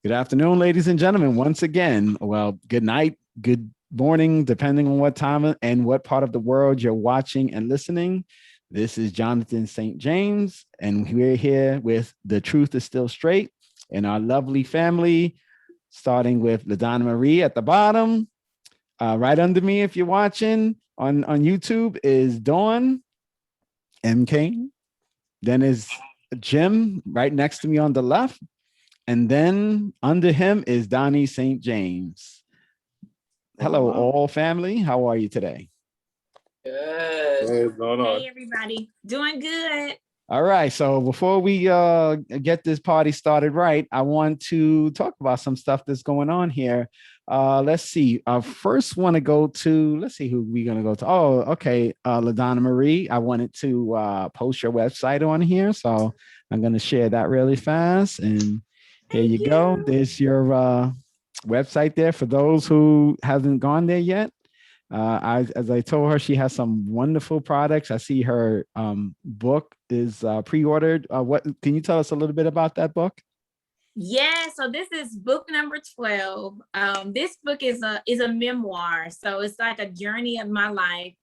Good afternoon, ladies and gentlemen. Once again, well, good night, good morning, depending on what time and what part of the world you're watching and listening. This is Jonathan St. James, and we're here with The Truth is Still Straight and our lovely family, starting with LaDonna Marie at the bottom. Right under me, if you're watching on YouTube, is Dawn MK. Then is Jim right next to me on the left. And then under him is Donnie St. James. Hello, all family. How are you today? Good. Hey, everybody. Doing good. All right. So before we get this party started right, I want to talk about some stuff that's going on here. Let's see. I first want to go to, let's see who we're going to go to. Oh, okay. LaDonna Marie, I wanted to post your website on here. So I'm going to share that really fast. And here you go. There's your website there for those who haven't gone there yet. As I told her, she has some wonderful products. I see her book is pre-ordered. What can you tell us a little bit about that book? Yeah, so this is book number 12. This book is a memoir. So it's like a journey of my life,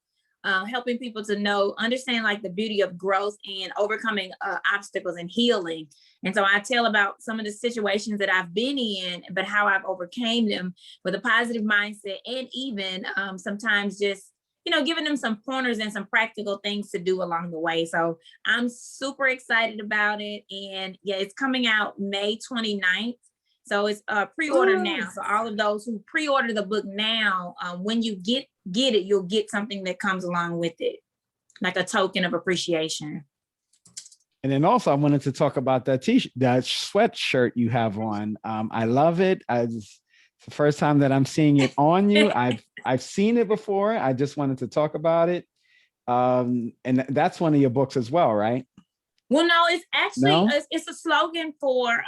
helping people to understand like the beauty of growth and overcoming obstacles and healing. And so I tell about some of the situations that I've been in, but how I've overcame them with a positive mindset, and even sometimes just, giving them some pointers and some practical things to do along the way. So I'm super excited about it. And yeah, it's coming out May 29th. So it's pre-order now. So all of those who pre-order the book now, when you get it, you'll get something that comes along with it, like a token of appreciation. And then also I wanted to talk about that that sweatshirt you have on. I love it. It's the first time that I'm seeing it on you. I've seen it before. I just wanted to talk about it. And that's one of your books as well, right? Well, no, it's actually it's a slogan for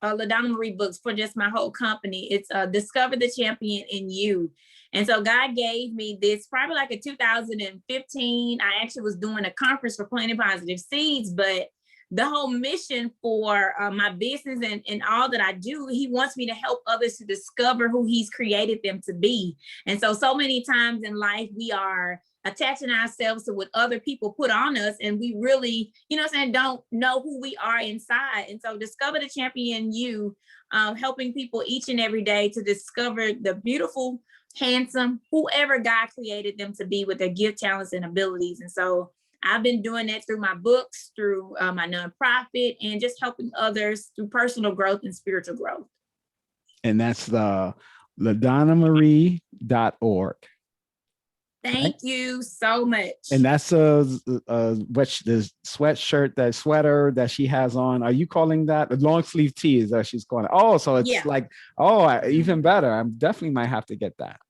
LaDonna Marie Books, for just my whole company. It's Discover the Champion in You. And so God gave me this probably like in 2015. I actually was doing a conference for Planting Positive Seeds, but the whole mission for my business and all that I do, he wants me to help others to discover who he's created them to be. And so many times in life, we are attaching ourselves to what other people put on us, and we really, don't know who we are inside. And so Discover the Champion You, helping people each and every day to discover the beautiful, handsome, whoever God created them to be with their gift, talents, and abilities. And so I've been doing that through my books, through my nonprofit, and just helping others through personal growth and spiritual growth. And that's the LaDonnaMarie.org. Thank you so much. And that's the sweatshirt, that sweater that she has on. Are you calling that a long sleeve tee? Is that she's calling it? Oh, so it's even better. I definitely might have to get that.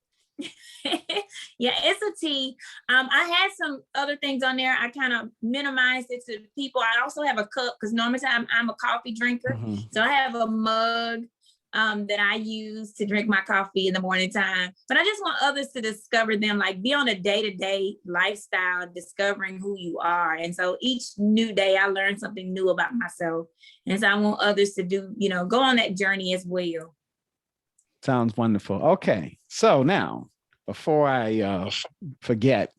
Yeah, it's a tee. I had some other things on there. I kind of minimized it to people. I also have a cup because normally I'm a coffee drinker. Mm-hmm. So I have a mug that I use to drink my coffee in the morning time. But I just want others to discover them, like be on a day-to-day lifestyle, discovering who you are. And so each new day I learn something new about myself. And so I want others to do, go on that journey as well. Sounds wonderful. Okay. So now, before I forget,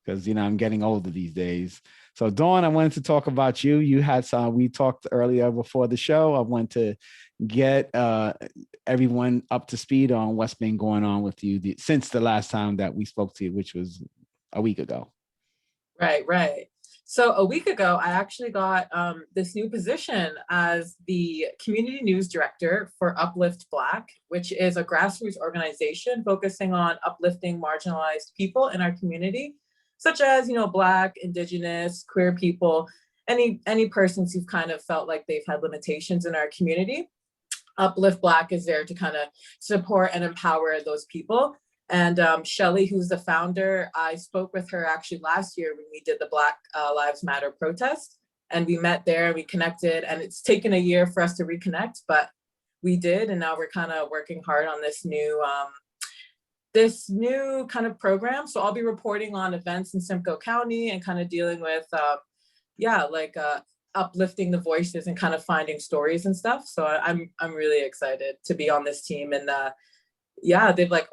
because, I'm getting older these days. So Dawn, I wanted to talk about you. You had we talked earlier before the show. I want to get everyone up to speed on what's been going on with you since the last time that we spoke to you, which was a week ago. Right. So a week ago, I actually got this new position as the community news director for Uplift Black, which is a grassroots organization focusing on uplifting marginalized people in our community, such as, Black, Indigenous, queer people, any persons who've kind of felt like they've had limitations in our community. Uplift Black is there to kind of support and empower those people. And Shelly, who's the founder, I spoke with her actually last year when we did the Black Lives Matter protest, and we met there and we connected, and it's taken a year for us to reconnect, but we did. And now we're kind of working hard on this new kind of program. So I'll be reporting on events in Simcoe County and kind of dealing with, uplifting the voices and kind of finding stories and stuff. So I'm really excited to be on this team. And yeah, they've like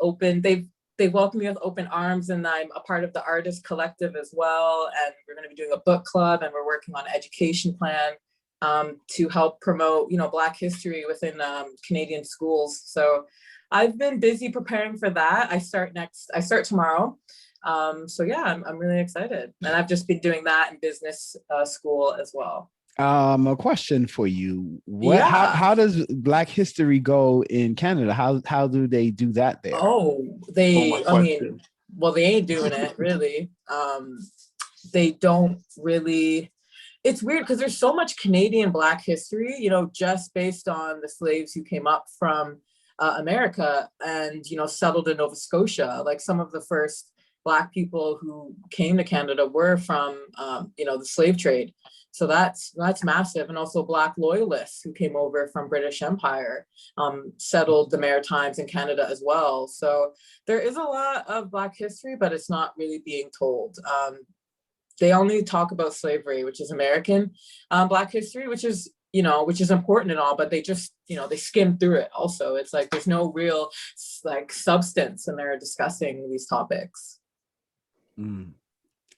they welcomed me with open arms, and I'm a part of the artist collective as well. And we're going to be doing a book club, and we're working on an education plan to help promote, you know, Black history within Canadian schools. So I've been busy preparing for that. I start tomorrow. So yeah, I'm really excited. And I've just been doing that in business school as well. A question for you. How does Black history go in Canada? How do they do that there? They ain't doing it really. They don't really. It's weird because there's so much Canadian Black history, you know, just based on the slaves who came up from America and, you know, settled in Nova Scotia. Like some of the first Black people who came to Canada were from, you know, the slave trade. So that's massive. And also Black loyalists who came over from British Empire, settled the Maritimes in Canada as well. So there is a lot of Black history, but it's not really being told. They only talk about slavery, which is American Black history, which is important and all, but they just, you know, they skim through it also. It's like there's no real like substance and they're discussing these topics.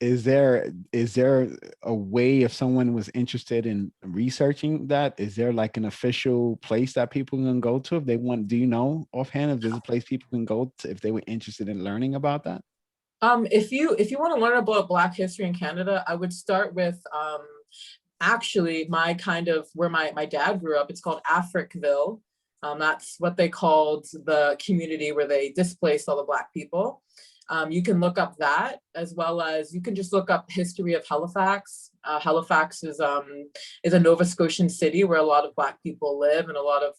Is there a way, if someone was interested in researching that, is there like an official place that people can go to if they want? Do you know offhand if there's a place people can go to if they were interested in learning about that? If you want to learn about Black history in Canada, I would start with actually where my dad grew up. It's called Africville. That's what they called the community where they displaced all the Black people. You can look up that, as well as you can just look up history of Halifax. Halifax is a Nova Scotian city where a lot of Black people live, and a lot of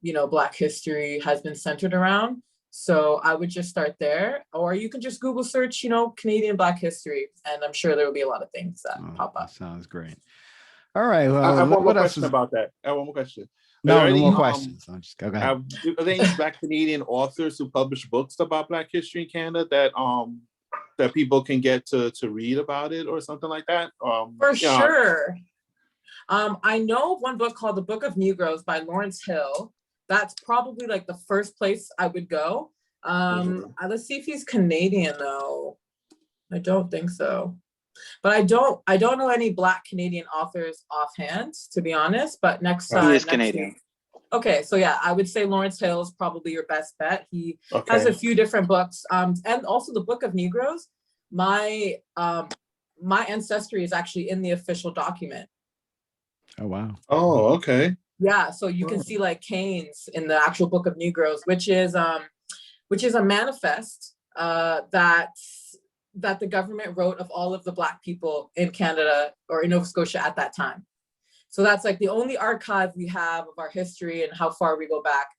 you know, Black history has been centered around. So I would just start there, or you can just Google search, you know, Canadian Black history, and I'm sure there will be a lot of things that pop up. That sounds great. All right. Well, I have one more question about that. I have one more question. No more questions. I'm just go ahead. Are there any Black Canadian authors who publish books about Black history in Canada that people can get to read about it or something like that? For sure. I know one book called The Book of Negroes by Lawrence Hill. That's probably like the first place I would go. Let's see if he's Canadian though. I don't think so. But I don't know any Black Canadian authors offhand, to be honest. But next time, he is Canadian. Okay, so yeah, I would say Lawrence Hill is probably your best bet. He has a few different books, and also the Book of Negroes. My ancestry is actually in the official document. Oh wow! Oh, okay. Yeah, so you can see like canes in the actual Book of Negroes, which is a manifest that the government wrote of all of the Black people in Canada or in Nova Scotia at that time. So that's like the only archive we have of our history and how far we go back.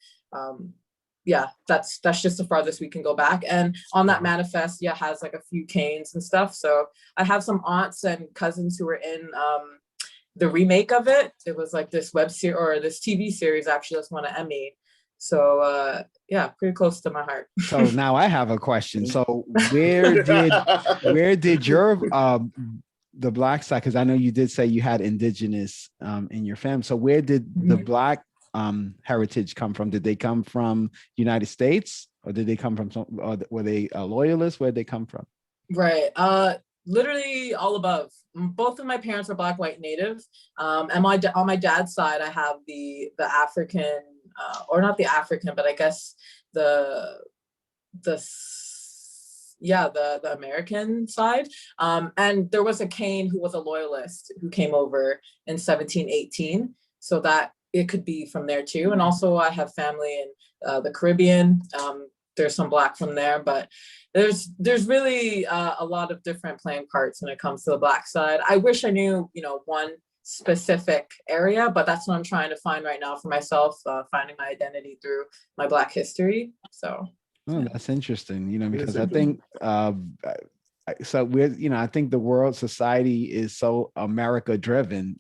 Yeah, that's just the farthest we can go back. And on that manifest, has like a few canes and stuff. So I have some aunts and cousins who were in the remake of it. It was like this web series or this TV series actually that's won an Emmy. So pretty close to my heart. So now I have a question. So where did your the Black side, because I know you did say you had Indigenous in your family. So where did the Black heritage come from? Did they come from United States, or did they come from or were they loyalists? Where did they come from? Right. Literally all above. Both of my parents are Black, white, Native. And on my dad's side, I have the African, or not the African, but I guess the American side. And there was a Cane who was a loyalist who came over in 1718. So that it could be from there too. And also I have family in the Caribbean. There's some Black from there, but there's really a lot of different playing parts when it comes to the Black side. I wish I knew, one specific area, but that's what I'm trying to find right now for myself, finding my identity through my Black history. So. That's interesting, because I think so we're, I think the world society is so America driven,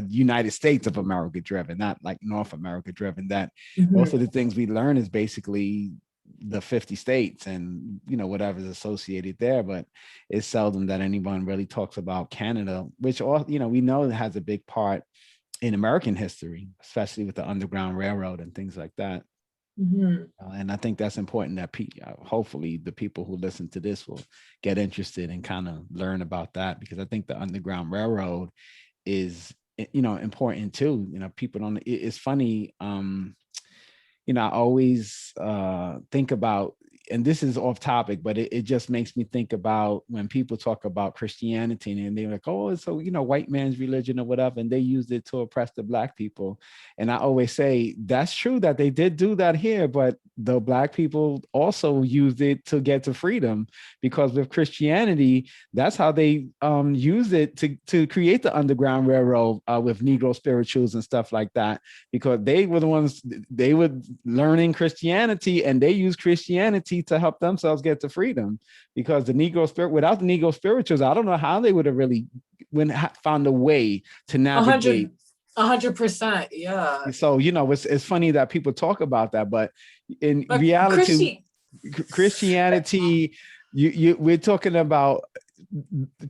United States of America driven, not like North America driven, that most of the things we learn is basically the 50 states and, whatever's associated there, but it's seldom that anyone really talks about Canada, which all, we know it has a big part in American history, especially with the Underground Railroad and things like that. And I think that's important that hopefully the people who listen to this will get interested and kind of learn about that, because I think the Underground Railroad is, important too. People don't, it's funny. I always think about, and this is off topic, but it just makes me think about when people talk about Christianity and they're like, oh, it's so, white man's religion or whatever, and they used it to oppress the Black people. And I always say, that's true that they did do that here, but the Black people also used it to get to freedom, because with Christianity, that's how they used it to create the Underground Railroad with Negro spirituals and stuff like that, because they were the ones, they were learning Christianity and they used Christianity to help themselves get to freedom, because the Negro spirit, without the Negro spirituals, I don't know how they would have really found a way to navigate. 100%, yeah. So, it's funny that people talk about that, but in reality, Christianity, we're talking about,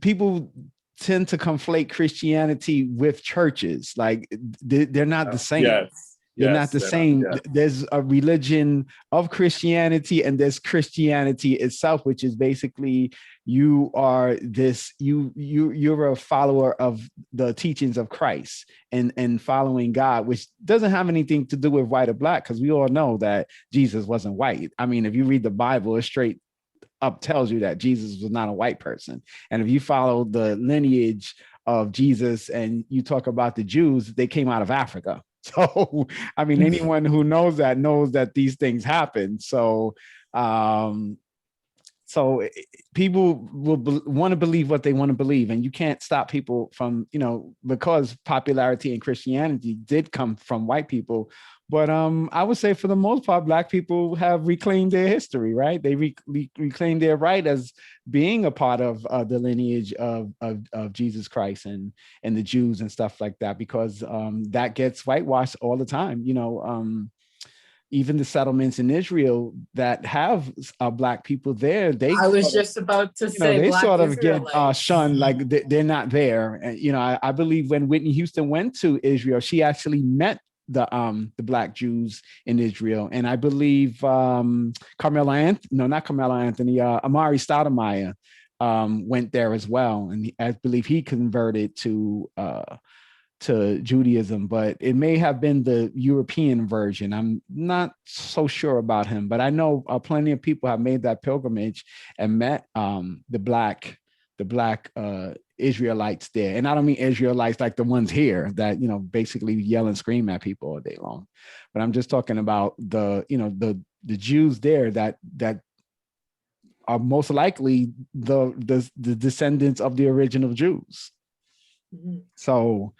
people tend to conflate Christianity with churches. Like they're not the same. They're not the same. There's a religion of Christianity and there's Christianity itself, which is basically you're a follower of the teachings of Christ and following God, which doesn't have anything to do with white or Black, because we all know that Jesus wasn't white. I mean, if you read the Bible, it straight up tells you that Jesus was not a white person. And if you follow the lineage of Jesus and you talk about the Jews, they came out of Africa. So, I mean, anyone who knows that these things happen. So, people will want to believe what they want to believe, and you can't stop people from, because popularity in Christianity did come from white people. But I would say for the most part, Black people have reclaimed their history, right? They reclaimed their right as being a part of the lineage of Jesus Christ and the Jews and stuff like that, because that gets whitewashed all the time. Even the settlements in Israel that have Black people there, I was just about to say, they Black sort of Israelites get shunned, like they're not there. And, I believe when Whitney Houston went to Israel, she actually met the Black Jews in Israel. And I believe Amari Stoudemire went there as well. And I believe he converted to Judaism, but it may have been the European version. I'm not so sure about him, but I know plenty of people have made that pilgrimage and met the black Israelites there. And I don't mean Israelites like the ones here that, basically yell and scream at people all day long. But I'm just talking about the Jews there that are most likely the descendants of the original Jews. So,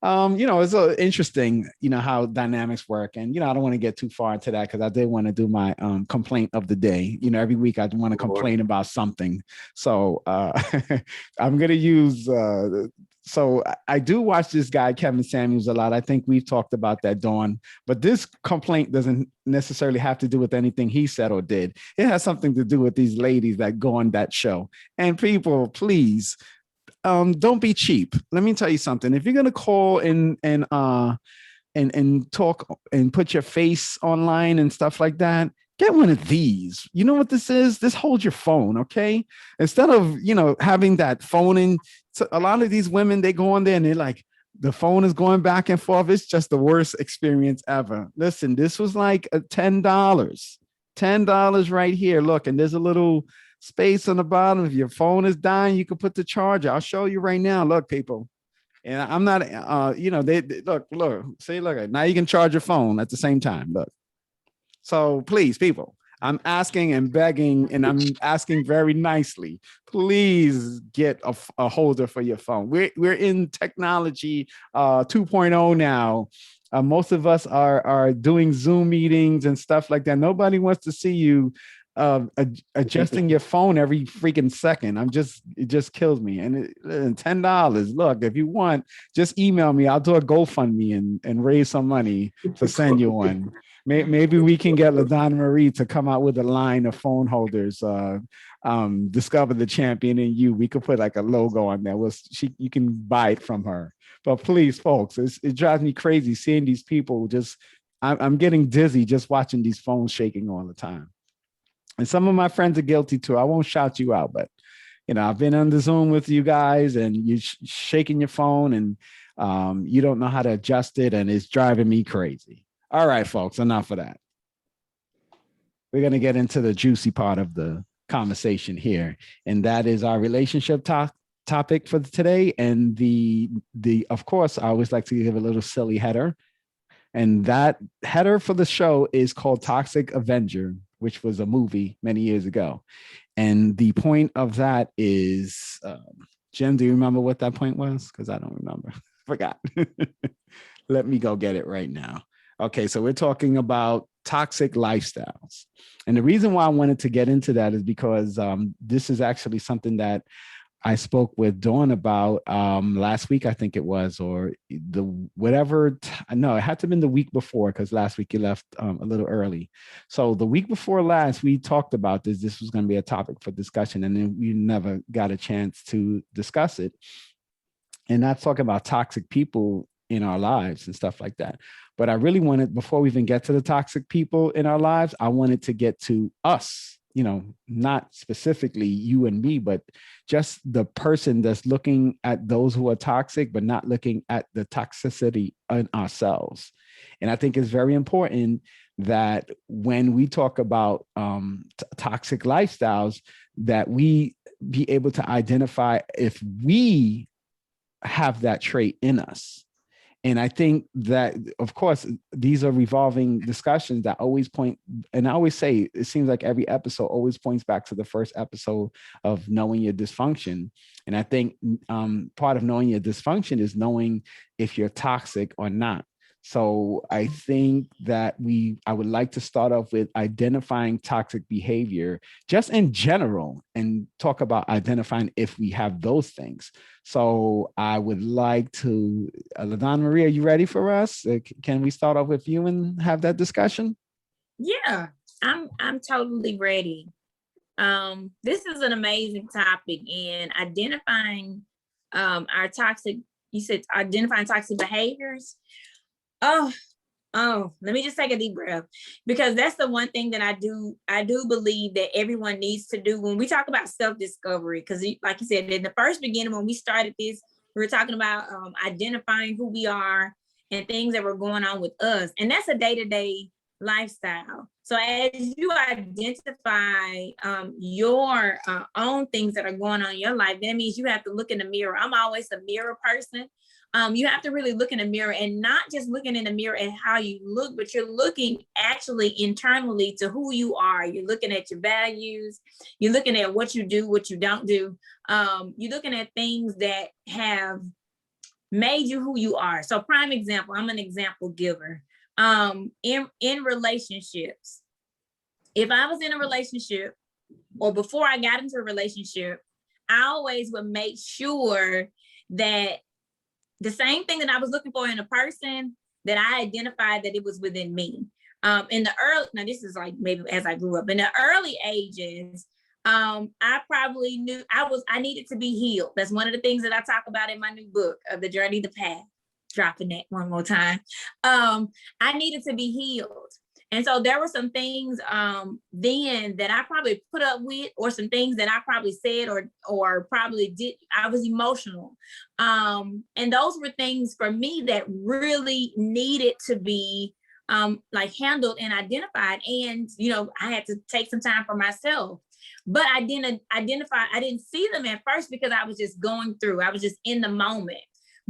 it's interesting, how dynamics work. And, I don't want to get too far into that because I did want to do my complaint of the day. Every week I want to complain about something. So I'm going to use, so I do watch this guy, Kevin Samuels, a lot. I think we've talked about that, Dawn. But this complaint doesn't necessarily have to do with anything he said or did. It has something to do with these ladies that go on that show. And people, please, don't be cheap. Let me tell you something. If you're gonna call and talk and put your face online and stuff like that, get one of these. You know what this is? This holds your phone, okay? Instead of having that phone in. So a lot of these women, they go on there and they're like, the phone is going back and forth. It's just the worst experience ever. Listen, this was like $10 right here. Look, and there's a little space on the bottom. If your phone is dying, you can put the charger. I'll show you right now. Look, people. And I'm not, they look, see, look, now you can charge your phone at the same time. Look. So please, people, I'm asking and begging, and I'm asking very nicely, please get a holder for your phone. We're in technology 2.0 now. Most of us are doing Zoom meetings and stuff like that. Nobody wants to see you adjusting your phone every freaking second. It just kills me. And $10. Look, if you want, just email me. I'll do a GoFundMe and raise some money to send you one. Maybe we can get LaDonna Marie to come out with a line of phone holders. Discover the champion in you. We could put like a logo on there. You can buy it from her. But please, folks, it drives me crazy seeing these people just. I'm getting dizzy just watching these phones shaking all the time. And some of my friends are guilty too. I won't shout you out, but I've been on the Zoom with you guys and you're shaking your phone and you don't know how to adjust it, and it's driving me crazy. All right, folks, enough of that. We're going to get into the juicy part of the conversation here, and that is our relationship topic for today. And the of course, I always like to give a little silly header. And that header for the show is called Toxic Avenger, which was a movie many years ago. And the point of that is, Jim, do you remember what that point was? Because I don't remember. Forgot. Let me go get it right now. Okay, so we're talking about toxic lifestyles. And the reason why I wanted to get into that is because this is actually something that I spoke with Dawn about last week, I think it was, or no, it had to have been the week before, because last week you left a little early. So the week before last, we talked about this. This was going to be a topic for discussion, and then we never got a chance to discuss it. And that's talking about toxic people in our lives and stuff like that. But I really wanted, before we even get to the toxic people in our lives, I wanted to get to us. Not specifically you and me, but just the person that's looking at those who are toxic, but not looking at the toxicity in ourselves. And I think it's very important that when we talk about toxic lifestyles, that we be able to identify if we have that trait in us. And I think that, of course, these are revolving discussions that always point, and I always say, it seems like every episode always points back to the first episode of knowing your dysfunction. And I think part of knowing your dysfunction is knowing if you're toxic or not. So I think that I would like to start off with identifying toxic behavior just in general and talk about identifying if we have those things. So I would like to, LaDonna Marie, are you ready for us? Can we start off with you and have that discussion? Yeah, I'm totally ready. This is an amazing topic, and identifying our toxic, you said identifying toxic behaviors. Oh, let me just take a deep breath, because that's the one thing that I do believe that everyone needs to do when we talk about self-discovery. Because like you said, in the first beginning, when we started this, we were talking about identifying who we are and things that were going on with us. And that's a day-to-day lifestyle. So as you identify your own things that are going on in your life, that means you have to look in the mirror. I'm always a mirror person. You have to really look in the mirror, and not just looking in the mirror at how you look, but you're looking actually internally to who you are. You're looking at your values. You're looking at what you do, what you don't do. You're looking at things that have made you who you are. So prime example, I'm an example giver. In relationships, if I was in a relationship or before I got into a relationship, I always would make sure that the same thing that I was looking for in a person, that I identified that it was within me. In the early, now this is like maybe as I grew up, in the early ages, I probably knew I needed to be healed. That's one of the things that I talk about in my new book, The Journey, the Path. Dropping that one more time. I needed to be healed. And so there were some things then that I probably put up with, or some things that I probably said or probably did. I was emotional. And those were things for me that really needed to be like handled and identified. And, I had to take some time for myself. But I didn't see them at first because I was just going through. I was just in the moment.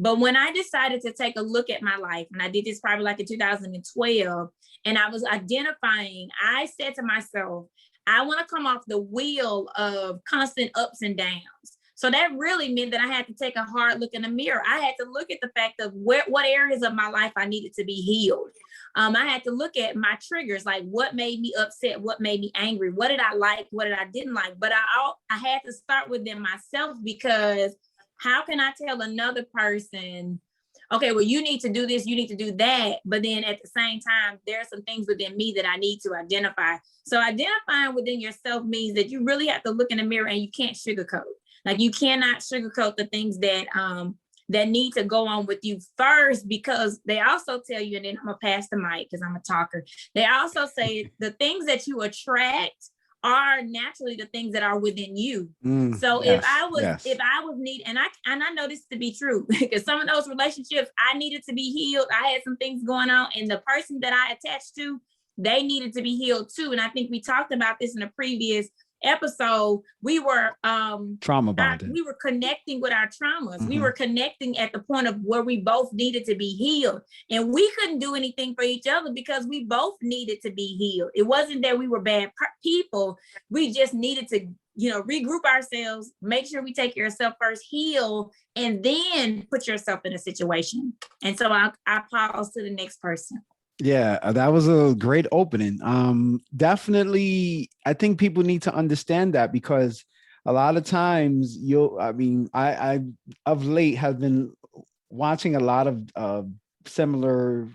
But when I decided to take a look at my life, and I did this probably like in 2012, and I was identifying, I said to myself, I want to come off the wheel of constant ups and downs. So that really meant that I had to take a hard look in the mirror. I had to look at the fact of what areas of my life I needed to be healed. I had to look at my triggers, like what made me upset, what made me angry, what did I like, what did I didn't like. But I had to start with them myself, because how can I tell another person, okay, well, you need to do this, you need to do that. But then at the same time, there are some things within me that I need to identify. So identifying within yourself means that you really have to look in the mirror, and you can't sugarcoat. Like, you cannot sugarcoat the things that that need to go on with you first, because they also tell you, and then I'm gonna pass the mic because I'm a talker. They also say the things that you attract are naturally the things that are within you. So if I was need, and I know this to be true, because some of those relationships, I needed to be healed. I had some things going on, and the person that I attached to, they needed to be healed too. And I think we talked about this in a previous episode. We were trauma bonded. We were connecting with our traumas. We were connecting at the point of where we both needed to be healed, and we couldn't do anything for each other because we both needed to be healed. It wasn't that we were bad people. We just needed to, regroup ourselves, make sure we take care of self first, heal, and then put yourself in a situation. And so I pause to the next person. Yeah, that was a great opening. Definitely, I think people need to understand that, because a lot of times I of late have been watching a lot of similar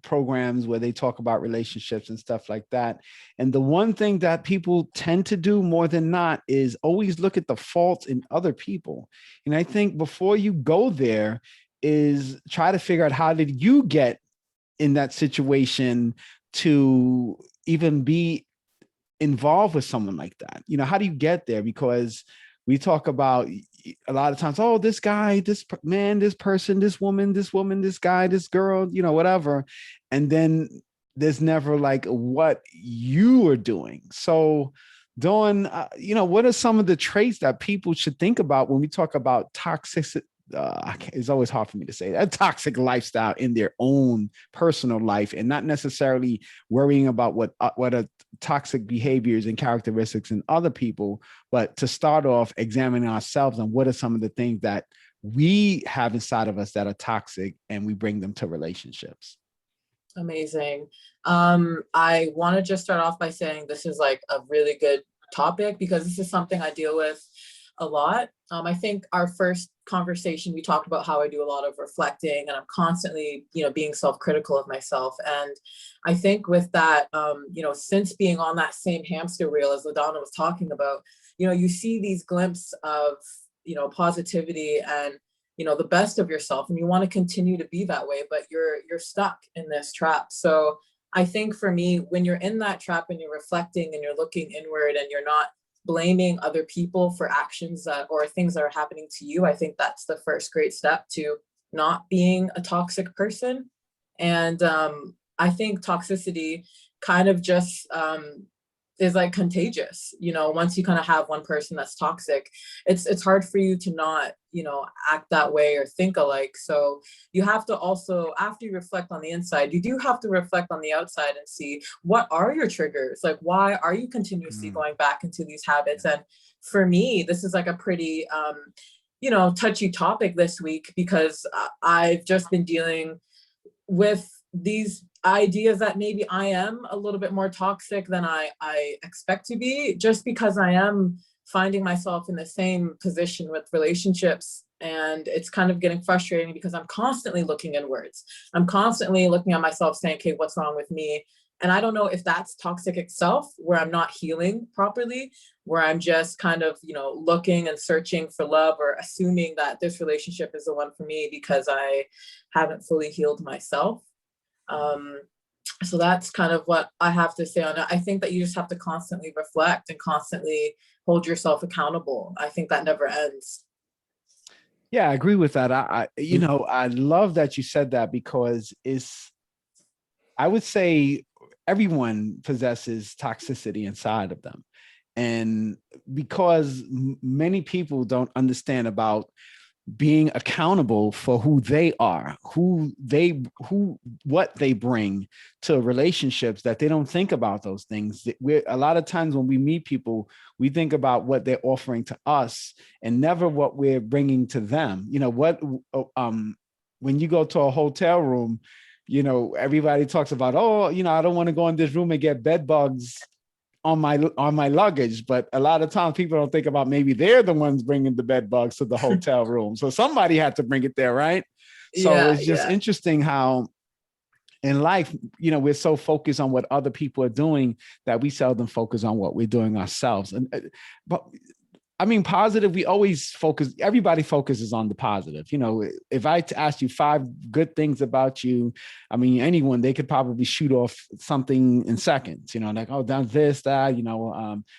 programs where they talk about relationships and stuff like that. And the one thing that people tend to do more than not is always look at the faults in other people. And I think before you go there is try to figure out, how did you get in that situation to even be involved with someone like that? How do you get there? Because we talk about a lot of times, oh, this guy, this man, this person, this woman, this guy, this girl, whatever. And then there's never like what you are doing. So Dawn, what are some of the traits that people should think about when we talk about toxicity? It's always hard for me to say that, toxic lifestyle in their own personal life, and not necessarily worrying about what are toxic behaviors and characteristics in other people, but to start off examining ourselves and what are some of the things that we have inside of us that are toxic, and we bring them to relationships. Amazing. I want to just start off by saying this is like a really good topic, because this is something I deal with a lot. I think our first conversation, we talked about how I do a lot of reflecting, and I'm constantly, being self-critical of myself. And I think with that, since being on that same hamster wheel as LaDonna was talking about, you see these glimpses of, positivity and, the best of yourself, and you want to continue to be that way, but you're stuck in this trap. So I think for me, when you're in that trap and you're reflecting and you're looking inward and you're not blaming other people for actions or things that are happening to you, I think that's the first great step to not being a toxic person. And I think toxicity kind of just is like contagious. Once you kind of have one person that's toxic, it's hard for you to not, act that way or think alike. So you have to also, after you reflect on the inside, you do have to reflect on the outside and see, what are your triggers? Like, why are you continuously going back into these habits? And for me, this is like a pretty, touchy topic this week, because I've just been dealing with these ideas that maybe I am a little bit more toxic than I expect to be, just because I am finding myself in the same position with relationships. And it's kind of getting frustrating because I'm constantly looking inwards. I'm constantly looking at myself saying, okay, what's wrong with me? And I don't know if that's toxic itself, where I'm not healing properly, where I'm just kind of, looking and searching for love, or assuming that this relationship is the one for me because I haven't fully healed myself. So that's kind of what I have to say on it. I think that you just have to constantly reflect and constantly hold yourself accountable. I think that never ends. Yeah, I agree with that. I love that you said that, because I would say everyone possesses toxicity inside of them. And because many people don't understand about being accountable for who they are, what they bring to relationships, that they don't think about those things. A lot of times when we meet people, we think about what they're offering to us and never what we're bringing to them. When you go to a hotel room, everybody talks about, oh, I don't want to go in this room and get bed bugs on my luggage. But a lot of times people don't think about maybe they're the ones bringing the bed bugs to the hotel room. So somebody had to bring it there, right? So it's just interesting how in life, we're so focused on what other people are doing that we seldom focus on what we're doing ourselves. But I mean, positive, we always focus, everybody focuses on the positive. If I asked you 5 good things about you, I mean, anyone, they could probably shoot off something in seconds, like, oh, done this, that,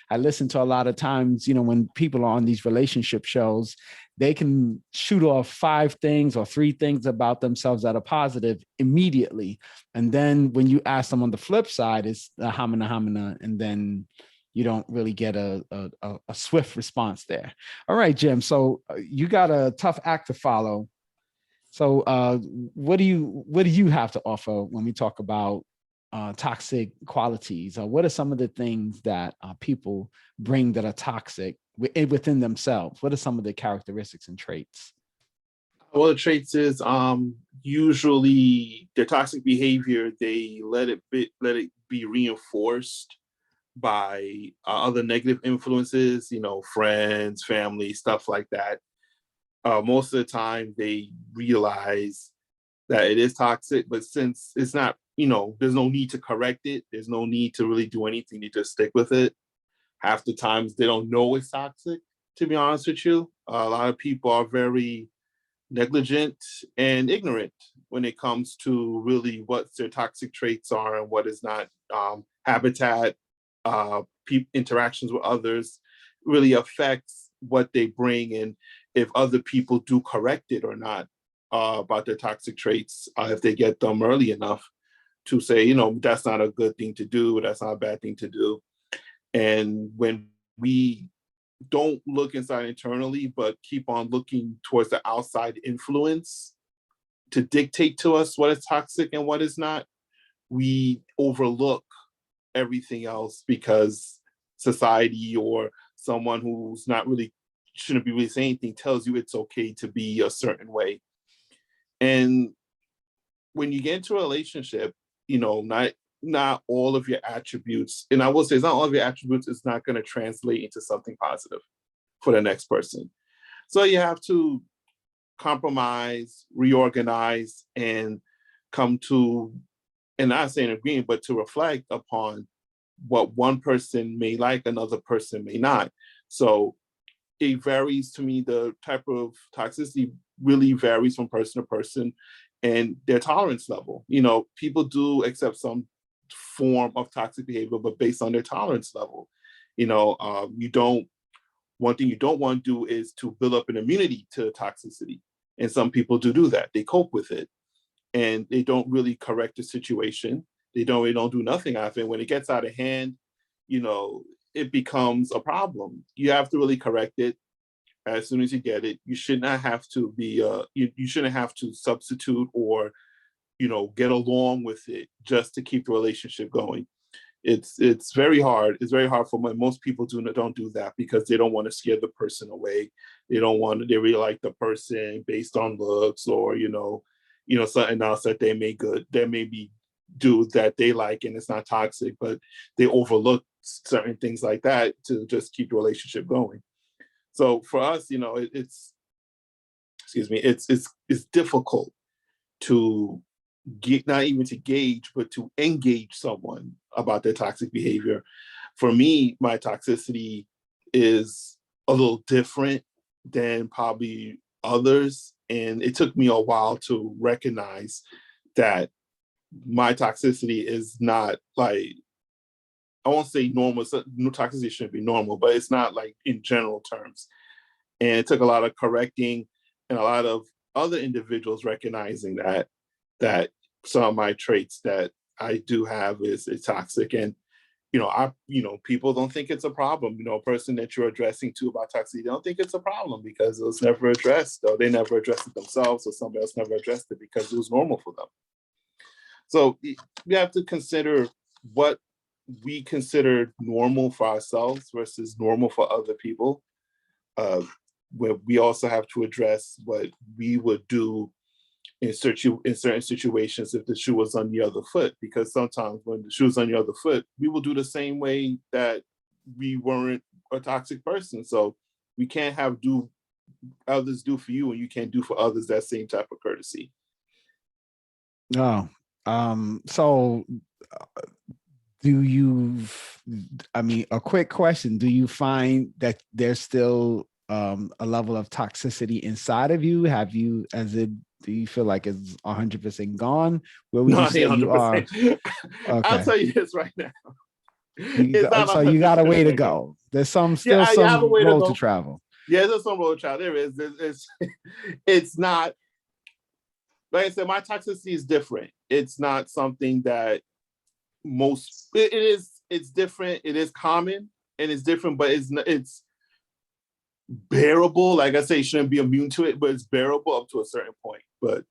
I listen to a lot of times, when people are on these relationship shows, they can shoot off 5 things or 3 things about themselves that are positive immediately. And then when you ask them on the flip side, it's a hamina, and then you don't really get a swift response there. All right, Jim. So you got a tough act to follow. So what do you have to offer when we talk about toxic qualities? What are some of the things that people bring that are toxic within themselves? What are some of the characteristics and traits? Well, the traits is usually their toxic behavior. They let it be reinforced by other negative influences, friends, family, stuff like that. Most of the time they realize that it is toxic, but since it's not, there's no need to correct it. There's no need to really do anything. You just stick with it. Half the times they don't know it's toxic, to be honest with you. A lot of people are very negligent and ignorant when it comes to really what their toxic traits are and what is not. Habitat, interactions with others really affects what they bring, and if other people do correct it or not about their toxic traits, if they get them early enough to say, that's not a good thing to do, that's not a bad thing to do. And when we don't look inside internally, but keep on looking towards the outside influence to dictate to us what is toxic and what is not, we overlook everything else because society or someone who's not really shouldn't be really saying anything tells you it's okay to be a certain way. And when you get into a relationship, not all of your attributes, and I will say it's not all of your attributes is not going to translate into something positive for the next person. So you have to compromise, reorganize, and come to, and not saying agreement, but to reflect upon what one person may like, another person may not. So it varies to me. The type of toxicity really varies from person to person and their tolerance level. People do accept some form of toxic behavior, but based on their tolerance level. One thing you don't want to do is to build up an immunity to toxicity. And some people do that. They cope with it and they don't really correct the situation. They don't do nothing after. And when it gets out of hand, it becomes a problem. You have to really correct it as soon as you get it. You should not have to be you shouldn't have to substitute or get along with it just to keep the relationship going. It's very hard. It's very hard for most people don't do that because they don't want to scare the person away. They really like the person based on looks or something else that they may be do that they like and it's not toxic, but they overlook certain things like that to just keep the relationship going. So for us, it's difficult to get, not even to gauge, but to engage someone about their toxic behavior. For me, my toxicity is a little different than probably others. And it took me a while to recognize that my toxicity is not like, I won't say normal. Toxicity shouldn't be normal, but it's not like in general terms. And it took a lot of correcting and a lot of other individuals recognizing that some of my traits that I do have is toxic. And people don't think it's a problem. A person that you're addressing to about toxicity, they don't think it's a problem because it was never addressed, or they never addressed it themselves, or somebody else never addressed it because it was normal for them. So we have to consider what we consider normal for ourselves versus normal for other people. Where we also have to address what we would do in certain situations if the shoe was on the other foot, because sometimes when the shoe is on the other foot, we will do the same way that we weren't a toxic person. So we can't have others do for you and you can't do for others that same type of courtesy. No. So do you, I mean, a quick question, do you find that there's still a level of toxicity inside of you? Do you feel like it's 100% gone? Where would you say 100%. You are? Okay. I'll tell you this right now. So you got a way to go. There's some road to travel. Yeah, there's some road to travel. There is. It's not, like I said, my toxicity is different. It's not something that it's different. It is common and it's different, but it's bearable. Like I say, you shouldn't be immune to it, but it's bearable up to a certain point. But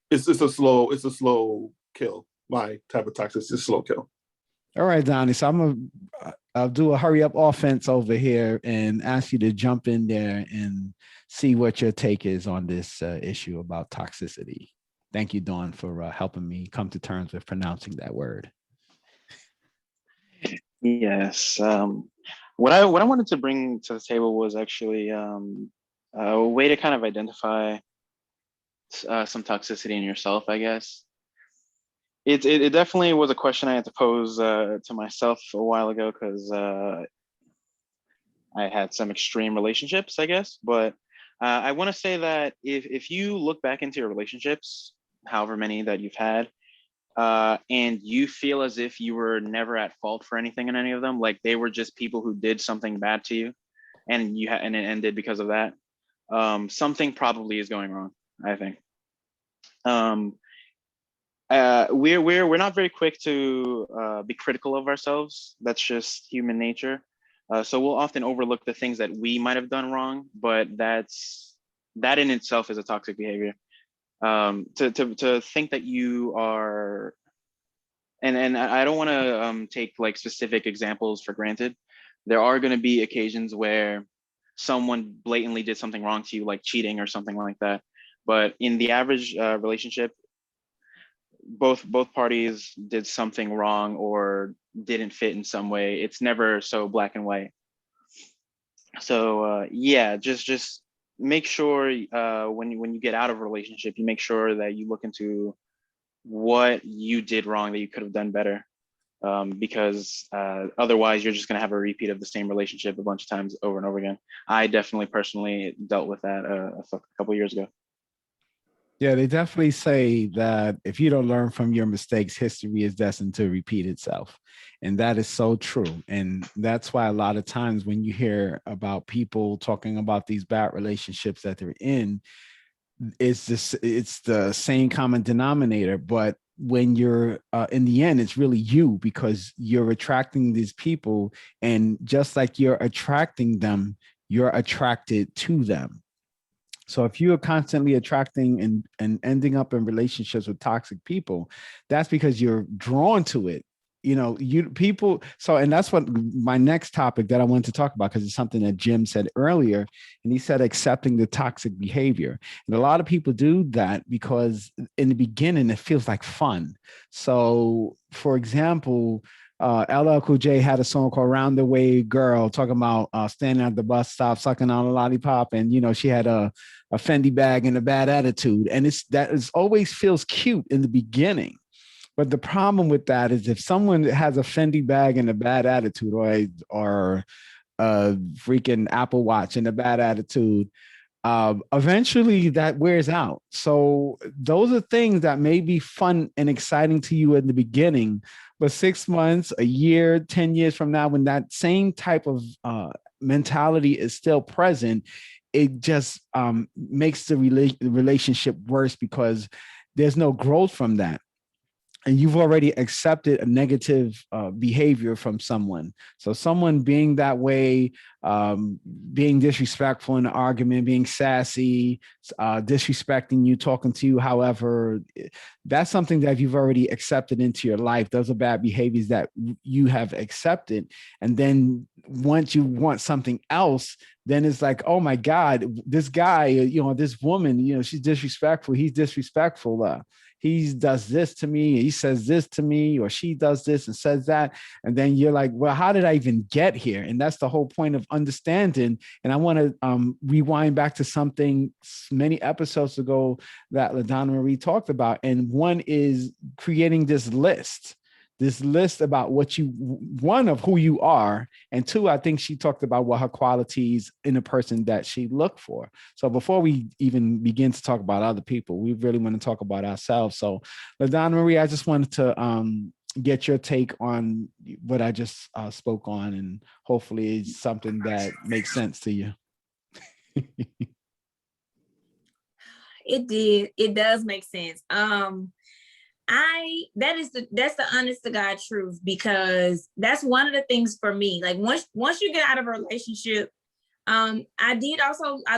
it's a slow kill. My type of toxicity is a slow kill. All right, Donnie. So I'll do a hurry up offense over here and ask you to jump in there and see what your take is on this issue about toxicity. Thank you, Dawn, for helping me come to terms with pronouncing that word. Yes. What I wanted to bring to the table was actually a way to kind of identify some toxicity in yourself, I guess. It definitely was a question I had to pose to myself a while ago, because I had some extreme relationships, I guess. But I want to say that if you look back into your relationships, however many that you've had, and you feel as if you were never at fault for anything in any of them, like they were just people who did something bad to you, and and it ended because of that, something probably is going wrong, I think. We're not very quick to be critical of ourselves. That's just human nature. So we'll often overlook the things that we might have done wrong, but that in itself is a toxic behavior. To think that you are, and I don't want to take like specific examples for granted. There are going to be occasions where someone blatantly did something wrong to you, like cheating or something like that. But in the average relationship, both parties did something wrong or didn't fit in some way. It's never so black and white. So yeah, just make sure when you get out of a relationship, you make sure that you look into what you did wrong that you could have done better, because otherwise you're just going to have a repeat of the same relationship a bunch of times over and over again. I definitely personally dealt with that a couple of years ago. Yeah, they definitely say that if you don't learn from your mistakes, history is destined to repeat itself. And that is so true. And that's why a lot of times when you hear about people talking about these bad relationships that they're in, it's the same common denominator. But when you're in the end, it's really you, because you're attracting these people. And just like you're attracting them, you're attracted to them. So if you are constantly attracting and ending up in relationships with toxic people, that's because you're drawn to it. And that's what my next topic that I wanted to talk about, because it's something that Jim said earlier, and he said accepting the toxic behavior. And a lot of people do that because in the beginning, it feels like fun. So for example, LL Cool J had a song called "Round the Way Girl," talking about standing at the bus stop, sucking on a lollipop. And, she had a Fendi bag and a bad attitude. And it always feels cute in the beginning. But the problem with that is if someone has a Fendi bag and a bad attitude, or a freaking Apple Watch and a bad attitude, eventually that wears out. So those are things that may be fun and exciting to you in the beginning, but 6 months, a year, 10 years from now, when that same type of mentality is still present, it just makes the relationship worse, because there's no growth from that. and you've already accepted a negative behavior from someone. So someone being that way, being disrespectful in an argument, being sassy, disrespecting you, talking to you, however, that's something that you've already accepted into your life. Those are bad behaviors that you have accepted. And then once you want something else, then it's like, oh my God, this guy, this woman, she's disrespectful. He's disrespectful. He does this to me, he says this to me, or she does this and says that. And then you're like, well, how did I even get here? And that's the whole point of understanding. And I want to rewind back to something many episodes ago that LaDonna Marie talked about. And one is creating this list about what one of who you are, and two, I think she talked about what her qualities in a person that she looked for. So before we even begin to talk about other people, we really want to talk about ourselves. So LaDonna Marie, I just wanted to get your take on what I just spoke on, and hopefully it's something that makes sense to you. It does make sense. That's the honest to God truth, because that's one of the things for me. Like once you get out of a relationship, I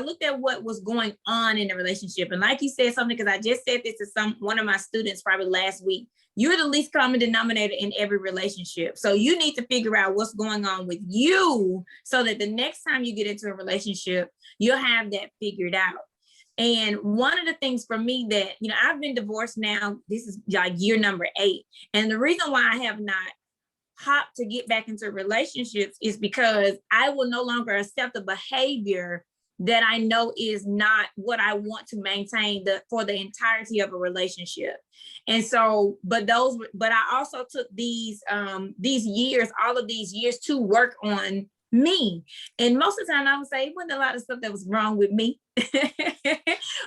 looked at what was going on in the relationship. And like you said something, because I just said this to one of my students probably last week, you're the least common denominator in every relationship. So you need to figure out what's going on with you so that the next time you get into a relationship, you'll have that figured out. And one of the things for me that, I've been divorced now, this is like year number 8. And the reason why I have not hopped to get back into relationships is because I will no longer accept a behavior that I know is not what I want to maintain for the entirety of a relationship. And so, but I also took all of these years to work on me. And most of the time I would say it wasn't a lot of stuff that was wrong with me.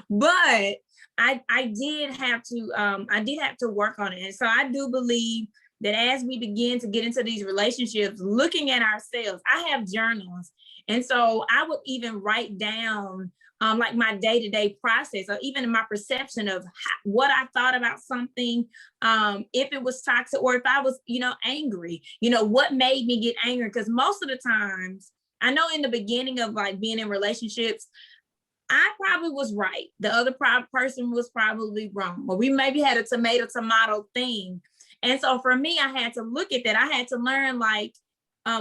But I did have to work on it. And so I do believe that as we begin to get into these relationships, looking at ourselves, I have journals. And so I would even write down like my day-to-day process, or even my perception of what I thought about something, if it was toxic, or if I was, angry, what made me get angry? Because most of the times, I know in the beginning of like being in relationships, I probably was right. The other person was probably wrong. Or we maybe had a tomato thing. And so for me, I had to look at that. I had to learn like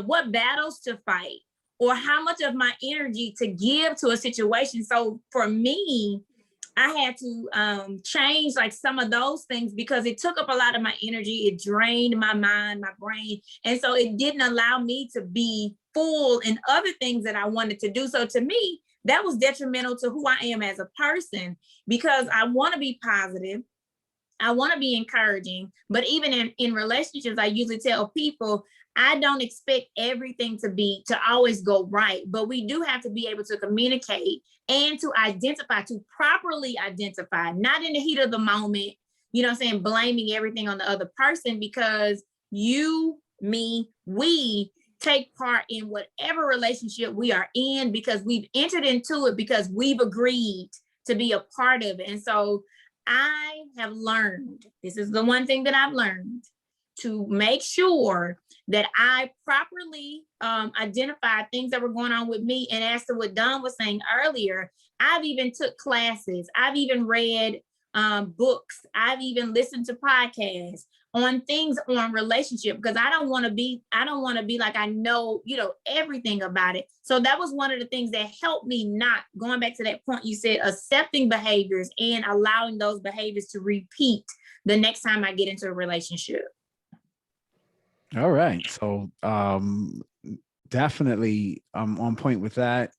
what battles to fight, or how much of my energy to give to a situation. So for me, I had to change like some of those things, because it took up a lot of my energy. It drained my mind, my brain. And so it didn't allow me to be full in other things that I wanted to do. So to me, that was detrimental to who I am as a person, because I want to be positive. I want to be encouraging, but even in relationships, I usually tell people, I don't expect everything to always go right, but we do have to be able to communicate and to properly identify, not in the heat of the moment, blaming everything on the other person, because you, me, we take part in whatever relationship we are in, because we've entered into it, because we've agreed to be a part of it. And so I have learned, this is the one thing that I've learned, to make sure that I properly identify things that were going on with me. And as to what Don was saying earlier, I've even took classes. I've even read books. I've even listened to podcasts on things on relationship, because I don't want to be like I know, everything about it. So that was one of the things that helped me, not going back to that point you said, accepting behaviors and allowing those behaviors to repeat the next time I get into a relationship. All right. So definitely I'm on point with that.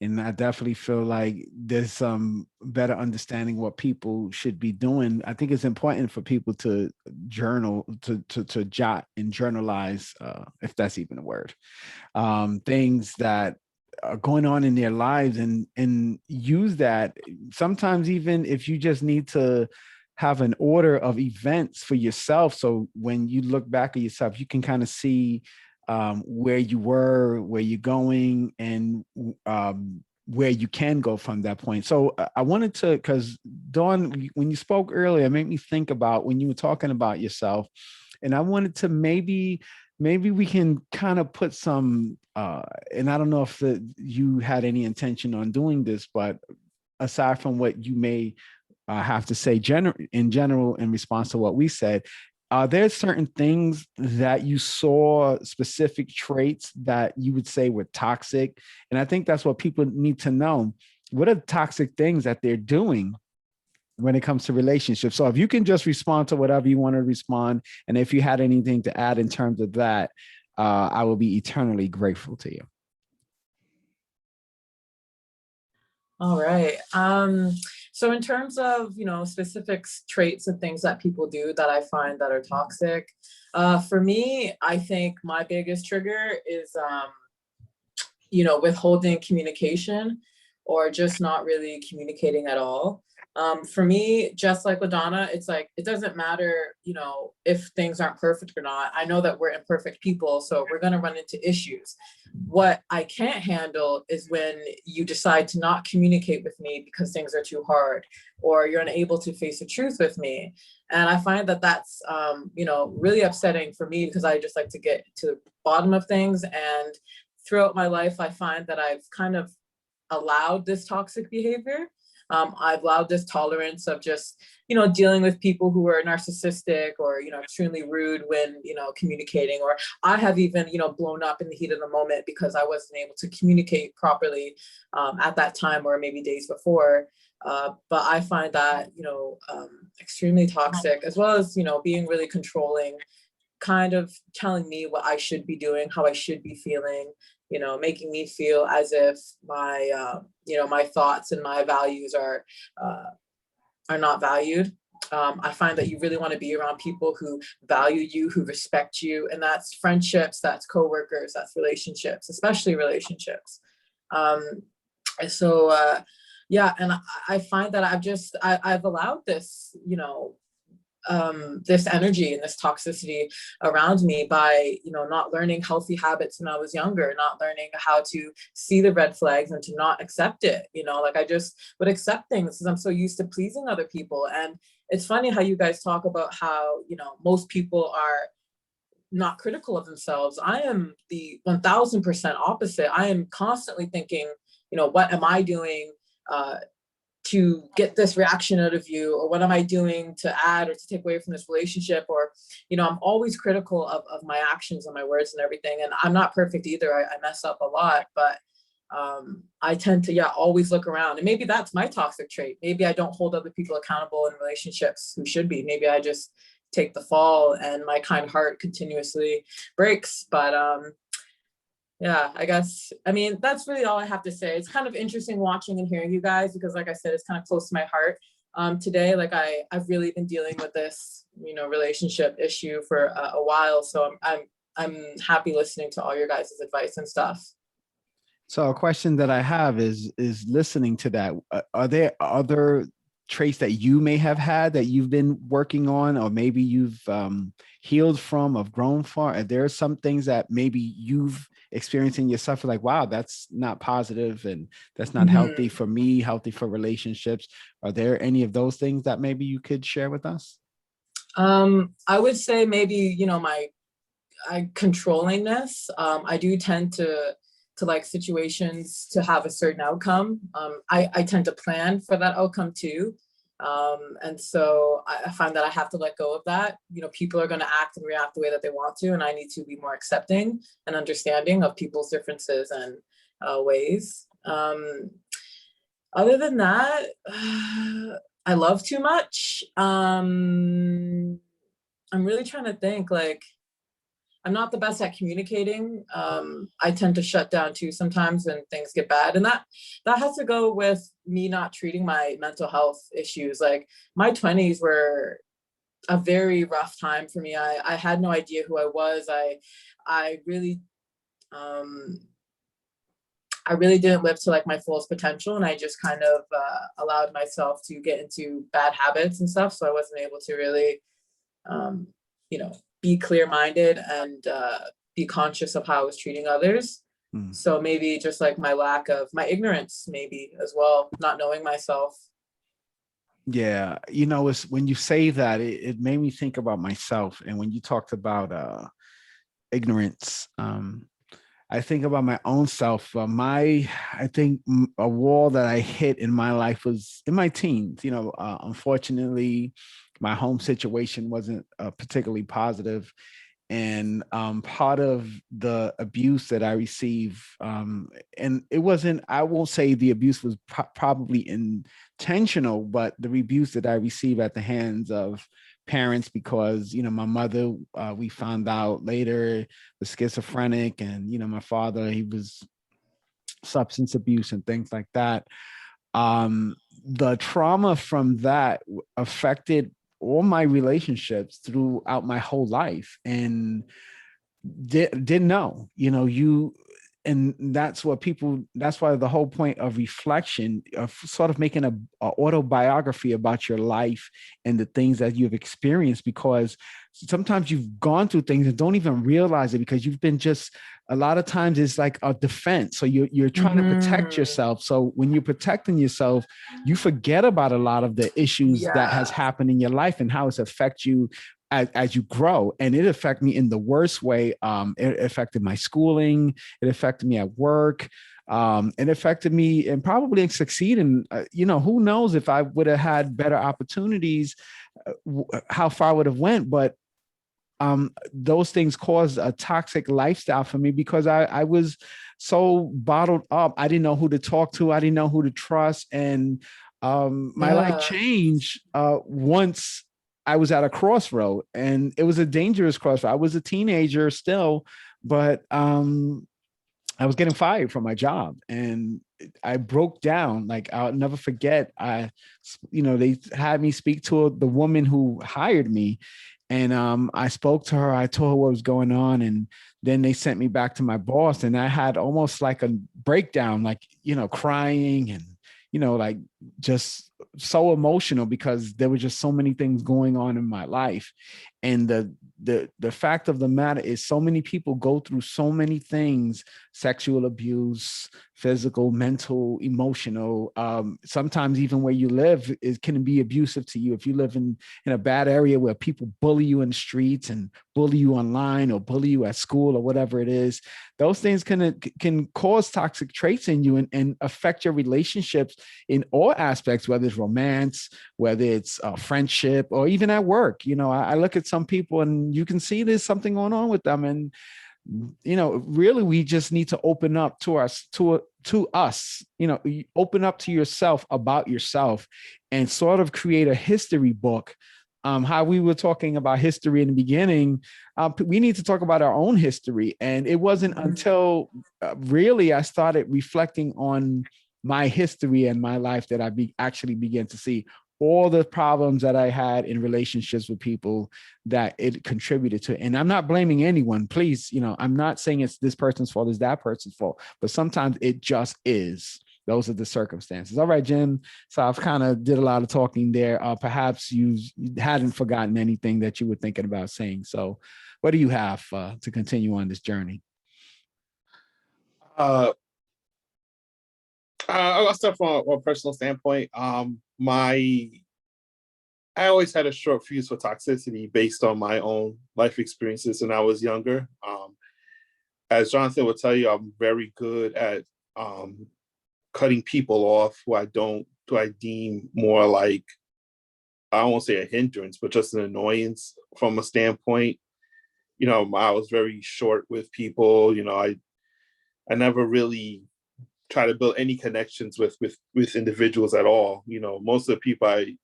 And I definitely feel like there's some better understanding what people should be doing. I think it's important for people to journal, to jot and journalize, if that's even a word, things that are going on in their lives, and use that. Sometimes even if you just need to have an order of events for yourself. So when you look back at yourself, you can kind of see where you were, where you're going, and where you can go from that point. So I wanted to, because Dawn, when you spoke earlier, it made me think about when you were talking about yourself, and I wanted to maybe we can kind of put some, and I don't know if you had any intention on doing this, but aside from what you may have to say in general in response to what we said, are there certain things that you saw, specific traits that you would say were toxic? And I think that's what people need to know. What are the toxic things that they're doing when it comes to relationships? So if you can just respond to whatever you want to respond, and if you had anything to add in terms of that, I will be eternally grateful to you. All right. So in terms of, specific traits and things that people do that I find that are toxic, for me, I think my biggest trigger is, withholding communication or just not really communicating at all. For me, just like LaDonna, it's like, it doesn't matter, if things aren't perfect or not. I know that we're imperfect people, so we're going to run into issues. What I can't handle is when you decide to not communicate with me because things are too hard, or you're unable to face the truth with me. And I find that that's, really upsetting for me, because I just like to get to the bottom of things. And throughout my life, I find that I've kind of allowed this toxic behavior. I've allowed this tolerance of just, dealing with people who are narcissistic or, extremely rude when, communicating, or I have even, blown up in the heat of the moment because I wasn't able to communicate properly at that time, or maybe days before. But I find that, extremely toxic, as well as, being really controlling, kind of telling me what I should be doing, how I should be feeling, making me feel as if my, my thoughts and my values are not valued. I find that you really want to be around people who value you, who respect you, and that's friendships, that's coworkers, that's relationships, especially relationships. Yeah, and I find that I've allowed this, this energy and this toxicity around me by, not learning healthy habits when I was younger, not learning how to see the red flags and to not accept it. Like I just would accept things because I'm so used to pleasing other people. And it's funny how you guys talk about how, most people are not critical of themselves. I am the 1000% opposite. I am constantly thinking, what am I doing to get this reaction out of you, or what am I doing to add or to take away from this relationship? Or, I'm always critical of my actions and my words and everything. And I'm not perfect either. I mess up a lot, but I tend to, always look around. And maybe that's my toxic trait. Maybe I don't hold other people accountable in relationships who should be. Maybe I just take the fall and my kind heart continuously breaks. But yeah, I guess, that's really all I have to say. It's kind of interesting watching and hearing you guys, because like I said, it's kind of close to my heart. Today, like I've really been dealing with this, relationship issue for a while. So I'm happy listening to all your guys' advice and stuff. So a question that I have is listening to that, are there other traits that you may have had that you've been working on, or maybe you've healed from, or grown from? Are there some things that maybe you've experienced in yourself, like, wow, that's not positive and that's not healthy for me, healthy for relationships? Are there any of those things that maybe you could share with us? I would say maybe, my controllingness. I do tend to like situations to have a certain outcome. I tend to plan for that outcome too. And so I find that I have to let go of that. People are going to act and react the way that they want to, and I need to be more accepting and understanding of people's differences and ways. Other than that, I love too much. I'm really trying to think, like, I'm not the best at communicating. I tend to shut down too sometimes when things get bad. And that has to go with me not treating my mental health issues. Like, my 20s were a very rough time for me. I had no idea who I was. I really didn't live to like my fullest potential. And I just kind of allowed myself to get into bad habits and stuff. So I wasn't able to really, be clear-minded and be conscious of how I was treating others. So maybe just like my ignorance, maybe as well, not knowing myself. Yeah, it's when you say that, it made me think about myself. And when you talked about ignorance, I think about my own self. I think a wall that I hit in my life was in my teens. Unfortunately, my home situation wasn't particularly positive. And part of the abuse that I received, and it wasn't, I won't say the abuse was probably intentional, but the abuse that I received at the hands of parents, because my mother, we found out later, was schizophrenic, and my father, he was substance abuse and things like that. The trauma from that affected all my relationships throughout my whole life, and didn't know, and that's why the whole point of reflection, of sort of making a autobiography about your life and the things that you've experienced, because sometimes you've gone through things and don't even realize it, because you've been just, a lot of times it's like a defense. So you're trying to protect yourself. So when you're protecting yourself, you forget about a lot of the issues that has happened in your life and how it's affect you as you grow. And it affected me in the worst way. It affected my schooling. It affected me at work. It affected me and probably succeeding. Who knows if I would have had better opportunities, how far I would have went. But those things caused a toxic lifestyle for me, because I was so bottled up. I didn't know who to talk to. I didn't know who to trust. And my life changed once I was at a crossroad, and it was a dangerous crossroad. I was a teenager still, but I was getting fired from my job, and I broke down. Like, I'll never forget. They had me speak to the woman who hired me, and I spoke to her. I told her what was going on, and then they sent me back to my boss, and I had almost like a breakdown, like, crying and, like just so emotional, because there were just so many things going on in my life. And the fact of the matter is, so many people go through so many things: sexual abuse, physical, mental, emotional. Sometimes even where you live can be abusive to you. If you live in a bad area where people bully you in the streets and bully you online or bully you at school or whatever it is, those things can cause toxic traits in you and affect your relationships in all aspects, whether it's romance, whether it's friendship, or even at work. I look at some people and you can see there's something going on with them. And, really, we just need to open up to us, open up to yourself about yourself, and sort of create a history book. How we were talking about history in the beginning, we need to talk about our own history. And it wasn't until really I started reflecting on my history and my life that I actually began to see all the problems that I had in relationships with people that it contributed to. And I'm not blaming anyone, please. I'm not saying it's this person's fault, it's that person's fault, but sometimes it just is. Those are the circumstances. All right, Jen. So I've kind of did a lot of talking there. Perhaps you hadn't forgotten anything that you were thinking about saying. So what do you have to continue on this journey? I'll start from a personal standpoint. I always had a short fuse for toxicity based on my own life experiences when I was younger. As Jonathan will tell you, I'm very good at cutting people off who I deem more like, I won't say a hindrance, but just an annoyance from a standpoint. I was very short with people. I never really try to build any connections with individuals at all. Most of the people I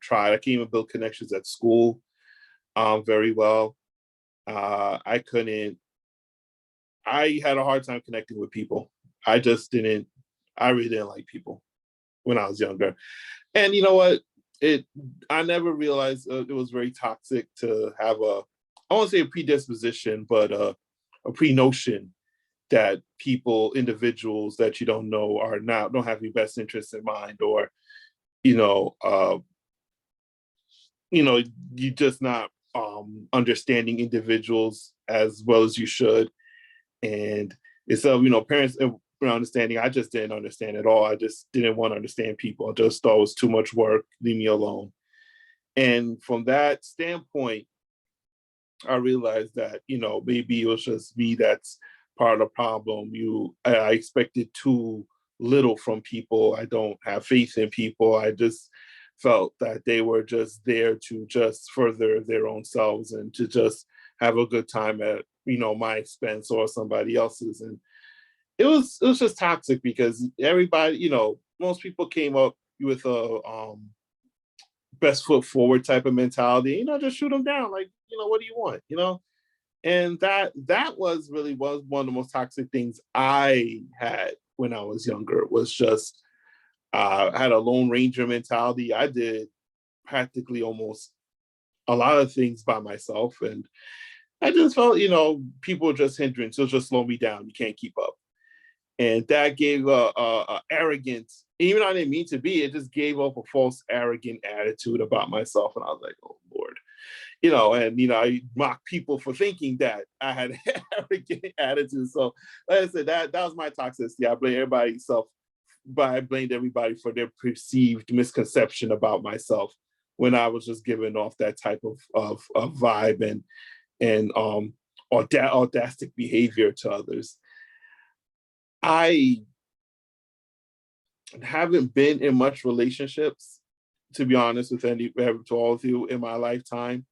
tried, I can't even build connections at school very well. I had a hard time connecting with people. I really didn't like people when I was younger. And you know what? I never realized it was very toxic to have I won't say a predisposition, but a pre-notion that individuals that you don't know don't have your best interests in mind, or, you're just not understanding individuals as well as you should. And instead of, parents understanding, I just didn't understand at all. I just didn't want to understand people. I just thought it was too much work. Leave me alone. And from that standpoint, I realized that, maybe it was just me that's part of the problem. I expected too little from people. I don't have faith in people. I just felt that they were just there to just further their own selves and to just have a good time at, my expense or somebody else's. And it was just toxic because everybody, most people came up with a best foot forward type of mentality, just shoot them down. Like, what do you want? And that was one of the most toxic things I had when I was younger. Was just I had a Lone Ranger mentality. I did practically almost a lot of things by myself, and I just felt, people were just hindrance. It'll just slow me down. You can't keep up, and that gave a arrogance. Even though I didn't mean to be, it just gave up a false arrogant attitude about myself, and I was like, oh Lord. I mock people for thinking that I had an arrogant attitude. So, like I said, that was my toxicity. I blamed everybody for their perceived misconception about myself when I was just giving off that type of vibe and audactic behavior to others. I haven't been in much relationships, to be honest, to all of you in my lifetime,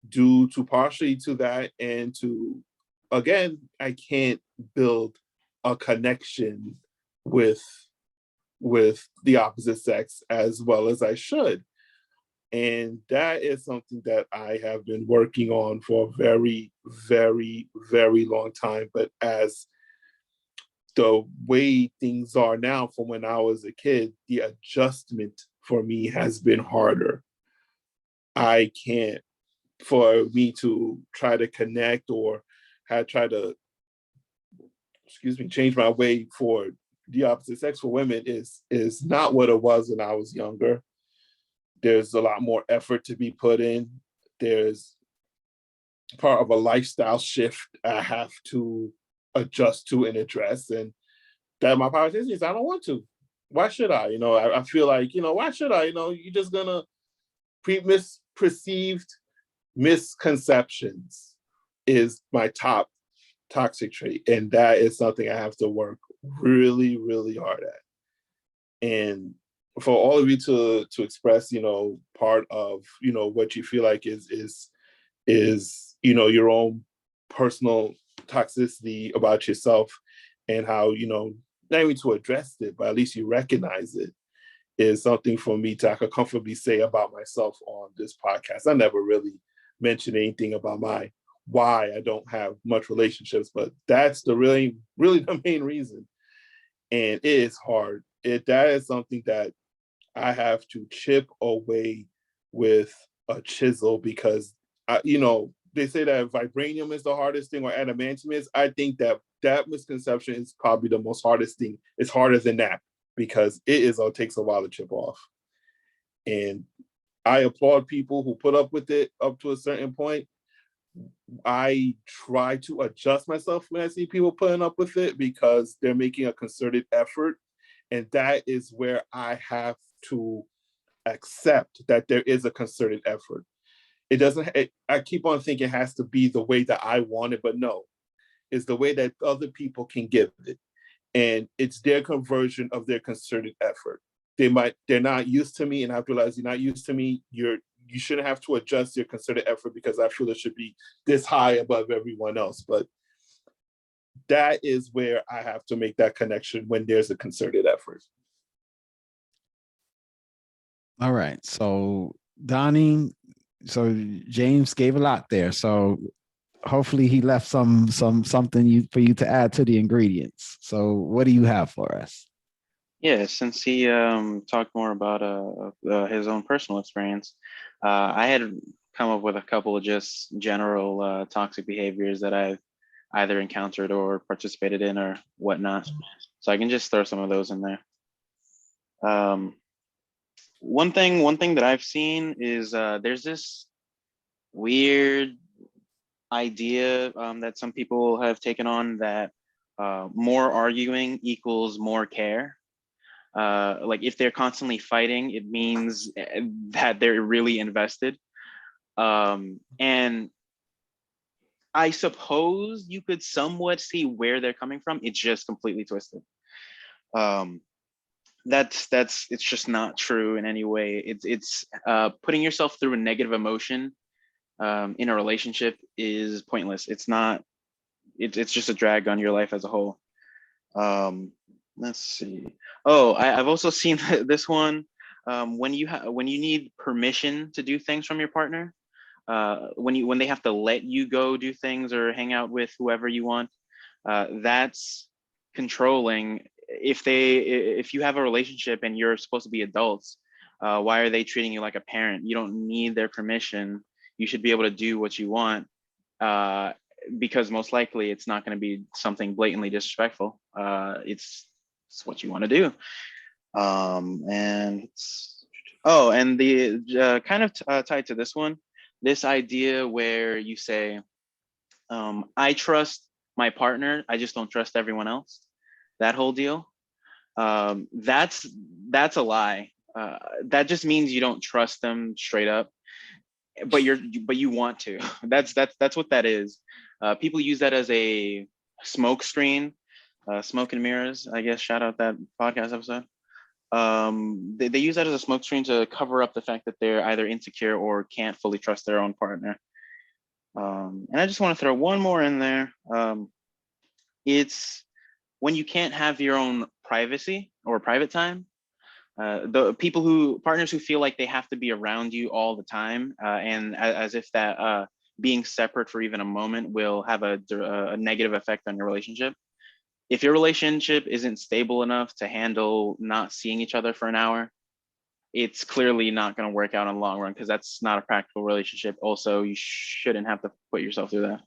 due to partially to that, and to, again, I can't build a connection with the opposite sex as well as I should. And that is something that I have been working on for a very, very, very long time. But as the way things are now from when I was a kid, the adjustment for me has been harder. I can't, for me to try to connect or try to, change my way for the opposite sex for women is not what it was when I was younger. There's a lot more effort to be put in. There's part of a lifestyle shift I have to adjust to and address. And that my politician is, I don't want to. Why should I? I feel like, why should I? You're just gonna perceived misconceptions is my top toxic trait. And that is something I have to work really, really hard at. And for all of you to express, part of, what you feel like is your own personal toxicity about yourself, and how, not even to address it, but at least you recognize it, is something for me I could comfortably say about myself on this podcast. I never really mentioned anything about why I don't have much relationships, but that's the really, really the main reason. And it is hard. That is something that I have to chip away with a chisel, because they say that vibranium is the hardest thing, or adamantium is. I think that misconception is probably the most hardest thing. It's harder than that, because it takes a while to chip off. And I applaud people who put up with it up to a certain point. I try to adjust myself when I see people putting up with it, because they're making a concerted effort. And that is where I have to accept that there is a concerted effort. I keep on thinking it has to be the way that I want it, but no, it's the way that other people can give it. And it's their conversion of their concerted effort. They're not used to me, and I have to realize, you're not used to me. You shouldn't have to adjust your concerted effort, because I feel it should be this high above everyone else. But that is where I have to make that connection when there's a concerted effort. All right. So Donnie, so James gave a lot there. So hopefully he left something for you to add to the ingredients. So what do you have for us? Yeah, since he talked more about his own personal experience, I had come up with a couple of just general toxic behaviors that I've either encountered or participated in or whatnot. So I can just throw some of those in there. One thing that I've seen is there's this weird idea that some people have taken on, that more arguing equals more care. Like if they're constantly fighting, it means that they're really invested. And I suppose you could somewhat see where they're coming from. It's just completely twisted. It's just not true in any way. It's putting yourself through a negative emotion in a relationship is pointless. It's not. It's just a drag on your life as a whole. Let's see. Oh, I've also seen this one. When you need permission to do things from your partner, when they have to let you go do things or hang out with whoever you want, that's controlling. If you have a relationship and you're supposed to be adults, why are they treating you like a parent? You don't need their permission. You should be able to do what you want, because most likely it's not going to be something blatantly disrespectful. It's what you want to do. And the kind of tied to this one, this idea where you say, I trust my partner, I just don't trust everyone else. That whole deal, that's a lie. That just means you don't trust them straight up, but you want to. That's what that is. People use that as a smoke screen, smoke and mirrors, I guess. Shout out that podcast episode. They use that as a smoke screen to cover up the fact that they're either insecure or can't fully trust their own partner. And I just want to throw one more in there. It's when you can't have your own privacy or private time. The partners who feel like they have to be around you all the time, and as if that being separate for even a moment will have a negative effect on your relationship. If your relationship isn't stable enough to handle not seeing each other for an hour, it's clearly not going to work out in the long run, because that's not a practical relationship. Also, you shouldn't have to put yourself through that.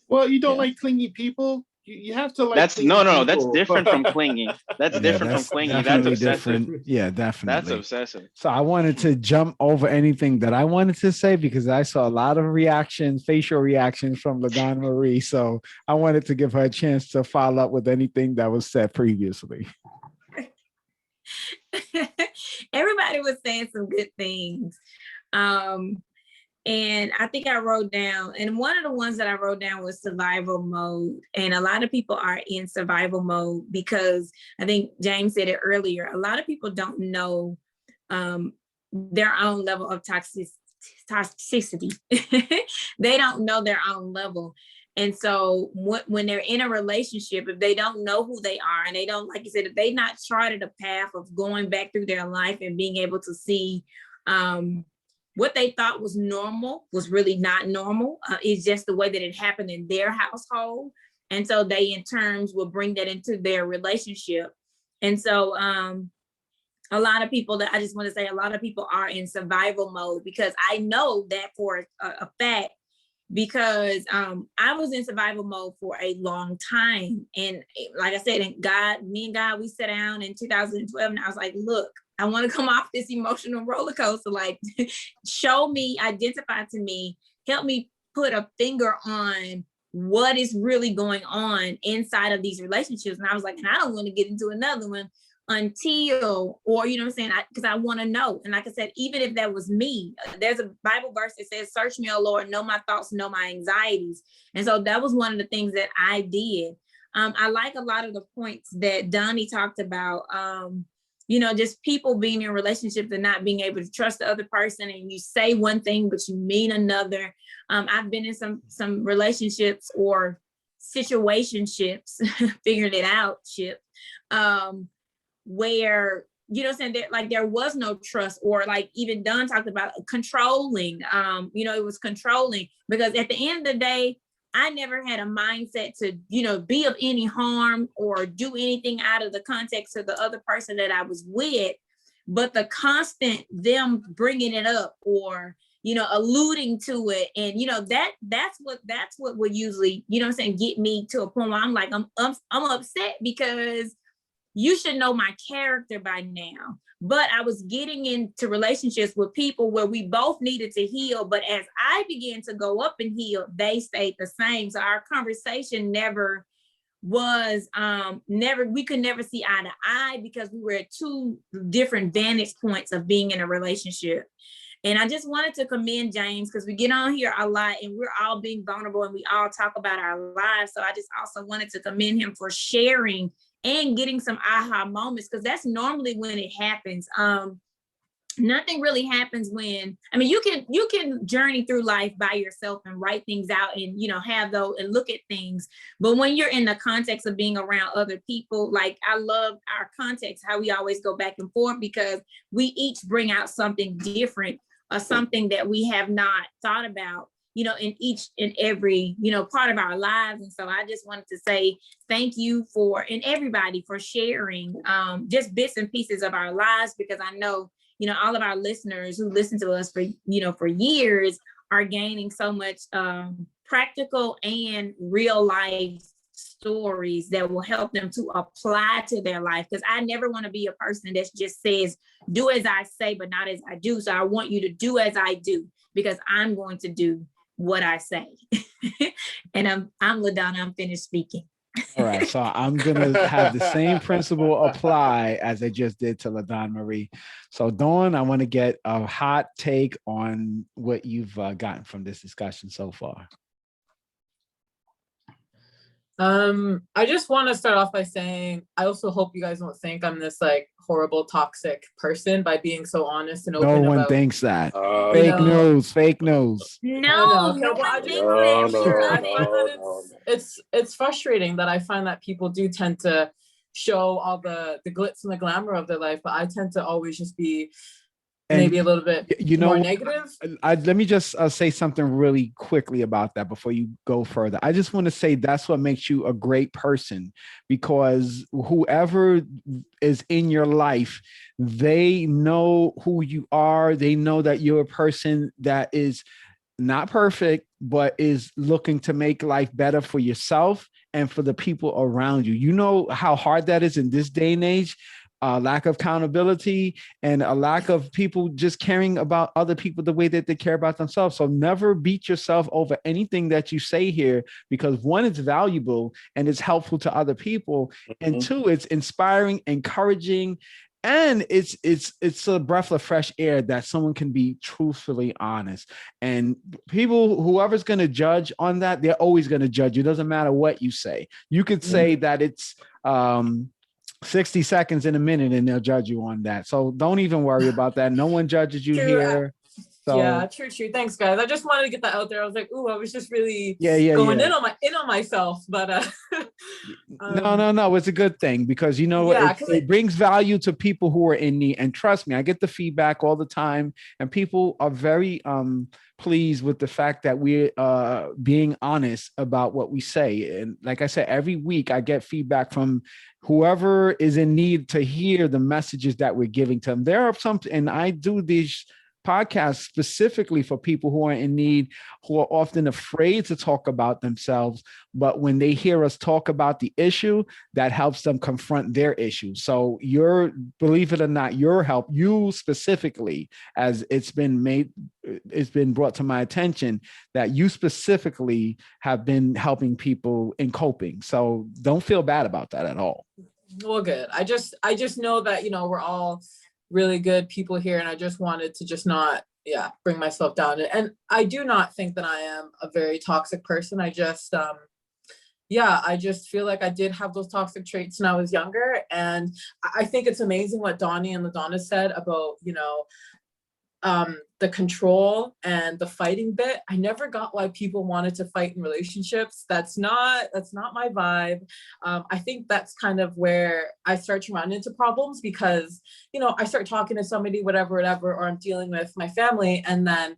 Well, you don't like clingy people. You have to like. That's no. That's different from clingy. That's different from clingy. That's obsessive. Different. Yeah, definitely. That's obsessive. So I wanted to jump over anything that I wanted to say, because I saw a lot of facial reactions from LaDonna Marie. So I wanted to give her a chance to follow up with anything that was said previously. Everybody was saying some good things. And I think I wrote down, and one of the ones that I wrote down was survival mode. And a lot of people are in survival mode because I think James said it earlier. A lot of people don't know their own level of toxicity. They don't know their own level. And so when they're in a relationship, if they don't know who they are, and they don't, like you said, if they've not charted a path of going back through their life and being able to see what they thought was normal was really not normal. It's just the way that it happened in their household. And so they in turns will bring that into their relationship. And so a lot of people a lot of people are in survival mode, because I know that for a fact, because I was in survival mode for a long time. And like I said, me and God, we sat down in 2012 and I was like, look, I want to come off this emotional roller coaster. Like, show me, identify to me, help me put a finger on what is really going on inside of these relationships. And I was like, and I don't want to get into another one until, or, you know what I'm saying? Because I want to know. And like I said, even if that was me, there's a Bible verse that says, search me, O Lord, know my thoughts, know my anxieties. And so that was one of the things that I did. I like a lot of the points that Donnie talked about, just people being in relationships and not being able to trust the other person, and you say one thing, but you mean another. I've been in some relationships or situationships, figuring it out, where, there was no trust, or like even Don talked about controlling, it was controlling, because at the end of the day, I never had a mindset to, be of any harm or do anything out of the context of the other person that I was with. But the constant them bringing it up or, alluding to it. And, that's what would usually, get me to a point where I'm like, I'm upset, because you should know my character by now. But I was getting into relationships with people where we both needed to heal. But as I began to go up and heal, they stayed the same. So our conversation never was we could never see eye to eye because we were at two different vantage points of being in a relationship. And I just wanted to commend James because we get on here a lot and we're all being vulnerable and we all talk about our lives. So I just also wanted to commend him for sharing and getting some aha moments, because that's normally when it happens. Nothing really happens when, I mean, you can journey through life by yourself and write things out and, have those and look at things. But when you're in the context of being around other people, like I love our context, how we always go back and forth because we each bring out something different or something that we have not thought about, in each and every, part of our lives. And so I just wanted to say thank you and everybody for sharing just bits and pieces of our lives, because I know, all of our listeners who listen to us for years are gaining so much practical and real life stories that will help them to apply to their life. Because I never want to be a person that just says, do as I say, but not as I do. So I want you to do as I do, because I'm going to do what I say. And I'm LaDonna, I'm finished speaking. All right, so I'm gonna have the same principle apply as I just did to LaDonna Marie. So Dawn, I want to get a hot take on what you've gotten from this discussion so far. I just want to start off by saying, I also hope you guys don't think I'm this like horrible, toxic person by being so honest and open. No one thinks that. Fake news. No, no one thinks that. It's frustrating that I find that people do tend to show all the glitz and the glamour of their life, but I tend to always just be maybe a little bit more negative. Let me just say something really quickly about that before you go further. I just want to say that's what makes you a great person, because whoever is in your life, they know who you are. They know that you're a person that is not perfect, but is looking to make life better for yourself and for the people around you. You know how hard that is in this day and age. Lack of accountability and a lack of people just caring about other people the way that they care about themselves. So never beat yourself over anything that you say here, because one, it's valuable and it's helpful to other people. And two, it's inspiring, encouraging, and it's a breath of fresh air that someone can be truthfully honest. And people, whoever's going to judge on that, they're always going to judge you. It doesn't matter what you say. You could say that it's 60 seconds in a minute and they'll judge you on that. So don't even worry about that. No one judges you here. So, yeah, true. Thanks, guys. I just wanted to get that out there. I was like, I was just really going in on myself. But no, it's a good thing, because it brings value to people who are in need. And trust me, I get the feedback all the time, and people are very pleased with the fact that we're being honest about what we say. And like I said, every week I get feedback from whoever is in need to hear the messages that we're giving to them. There are some, and I do these podcasts specifically for people who are in need, who are often afraid to talk about themselves. But when they hear us talk about the issue, that helps them confront their issue. So believe it or not, your help, you specifically, as it's been brought to my attention that you specifically have been helping people in coping. So don't feel bad about that at all. Well, good. I just know that, we're all really good people here, and I just wanted to just not bring myself down. And I do not think that I am a very toxic person. I just I just feel like I did have those toxic traits when I was younger. And I think it's amazing what Donnie and LaDonna said about the control and the fighting bit. I never got why people wanted to fight in relationships. That's not my vibe. I think that's kind of where I start to run into problems, because, I start talking to somebody, whatever, or I'm dealing with my family, and then,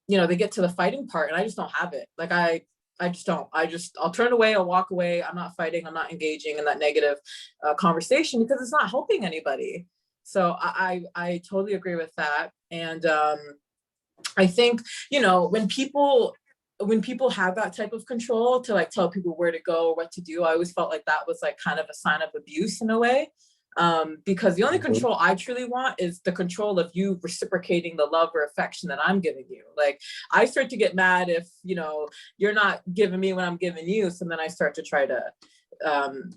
they get to the fighting part and I just don't have it. Like I just don't. I'll turn away, I'll walk away. I'm not fighting. I'm not engaging in that negative conversation, because it's not helping anybody. So I totally agree with that. And I think, when people have that type of control to like tell people where to go or what to do, I always felt like that was like kind of a sign of abuse in a way. Because the only control I truly want is the control of you reciprocating the love or affection that I'm giving you. Like, I start to get mad if, you know, you're not giving me what I'm giving you. So then I start to try to,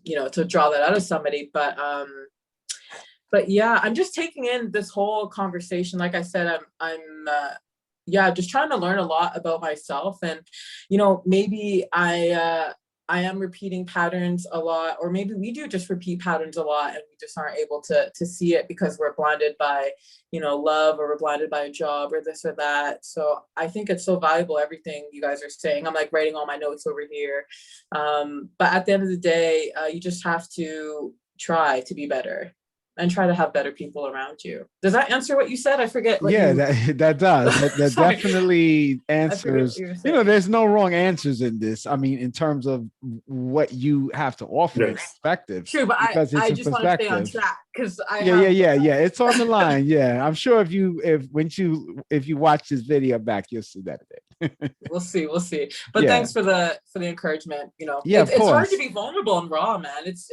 you know, to draw that out of somebody. But yeah, I'm just taking in this whole conversation. Like I said, I'm just trying to learn a lot about myself. And, you know, maybe I am repeating patterns a lot, or maybe we do just repeat patterns a lot and we just aren't able to see it because we're blinded by, you know, love, or we're blinded by a job or this or that. So I think it's so valuable, everything you guys are saying. I'm like writing all my notes over here. But at the end of the day, you just have to try to be better and try to have better people around you. Does that answer what you said? I forget. That does. That definitely answers. You know, there's no wrong answers in this. I mean, in terms of what you have to offer in perspective. True, but I just want to stay on track because yeah. It's on the line. Yeah, I'm sure if you watch this video back, you'll see that. We'll see. But thanks for the encouragement. You know, it's hard to be vulnerable and raw, man. It's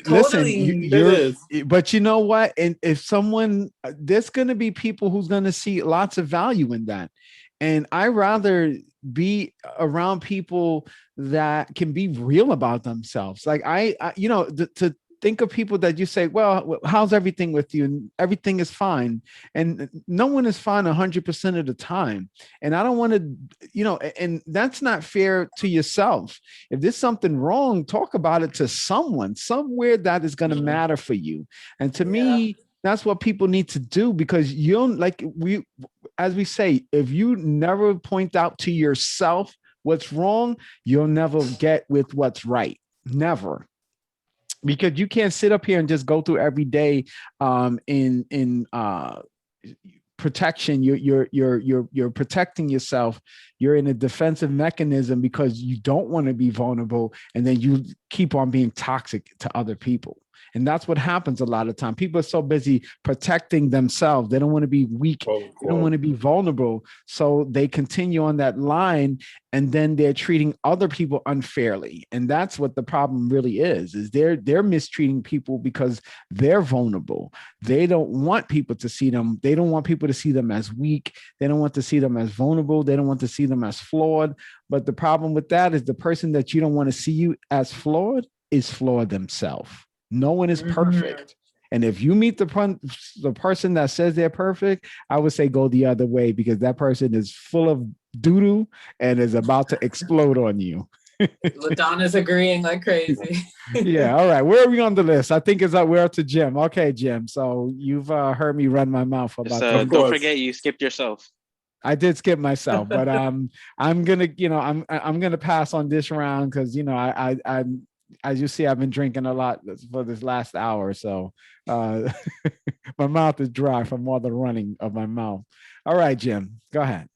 totally. Listen, but you know what? And if someone, there's going to be people who's going to see lots of value in that, and I rather be around people that can be real about themselves. Like I you know, to think of people that you say, well, how's everything with you? And everything is fine. And no one is fine 100% of the time. And I don't want to, you know, and that's not fair to yourself. If there's something wrong, talk about it to someone, somewhere that is going to matter for you. And to me, that's what people need to do, because as we say, if you never point out to yourself what's wrong, you'll never get with what's right. Never. Because you can't sit up here and just go through every day in protection. You're protecting yourself. You're in a defensive mechanism because you don't want to be vulnerable, and then you keep on being toxic to other people. And that's what happens a lot of time. People are so busy protecting themselves. They don't want to be weak. They don't want to be vulnerable. So they continue on that line, and then they're treating other people unfairly. And that's what the problem really is they're mistreating people because they're vulnerable. They don't want people to see them. They don't want people to see them as weak. They don't want to see them as vulnerable. They don't want to see them as flawed. But the problem with that is the person that you don't want to see you as flawed is flawed themselves. No one is perfect. And if you meet the person that says they're perfect, I would say go the other way, because that person is full of doo-doo and is about to explode on you. LaDonna's agreeing like crazy. Yeah. All right. Where are we on the list? I think we're up to Jim. Okay, Jim. So you've heard me run my mouth about that. Don't forget you skipped yourself. I did skip myself, but I'm gonna pass on this round because I as you see, I've been drinking a lot for this last hour, so my mouth is dry from all the running of my mouth. All right, Jim, go ahead.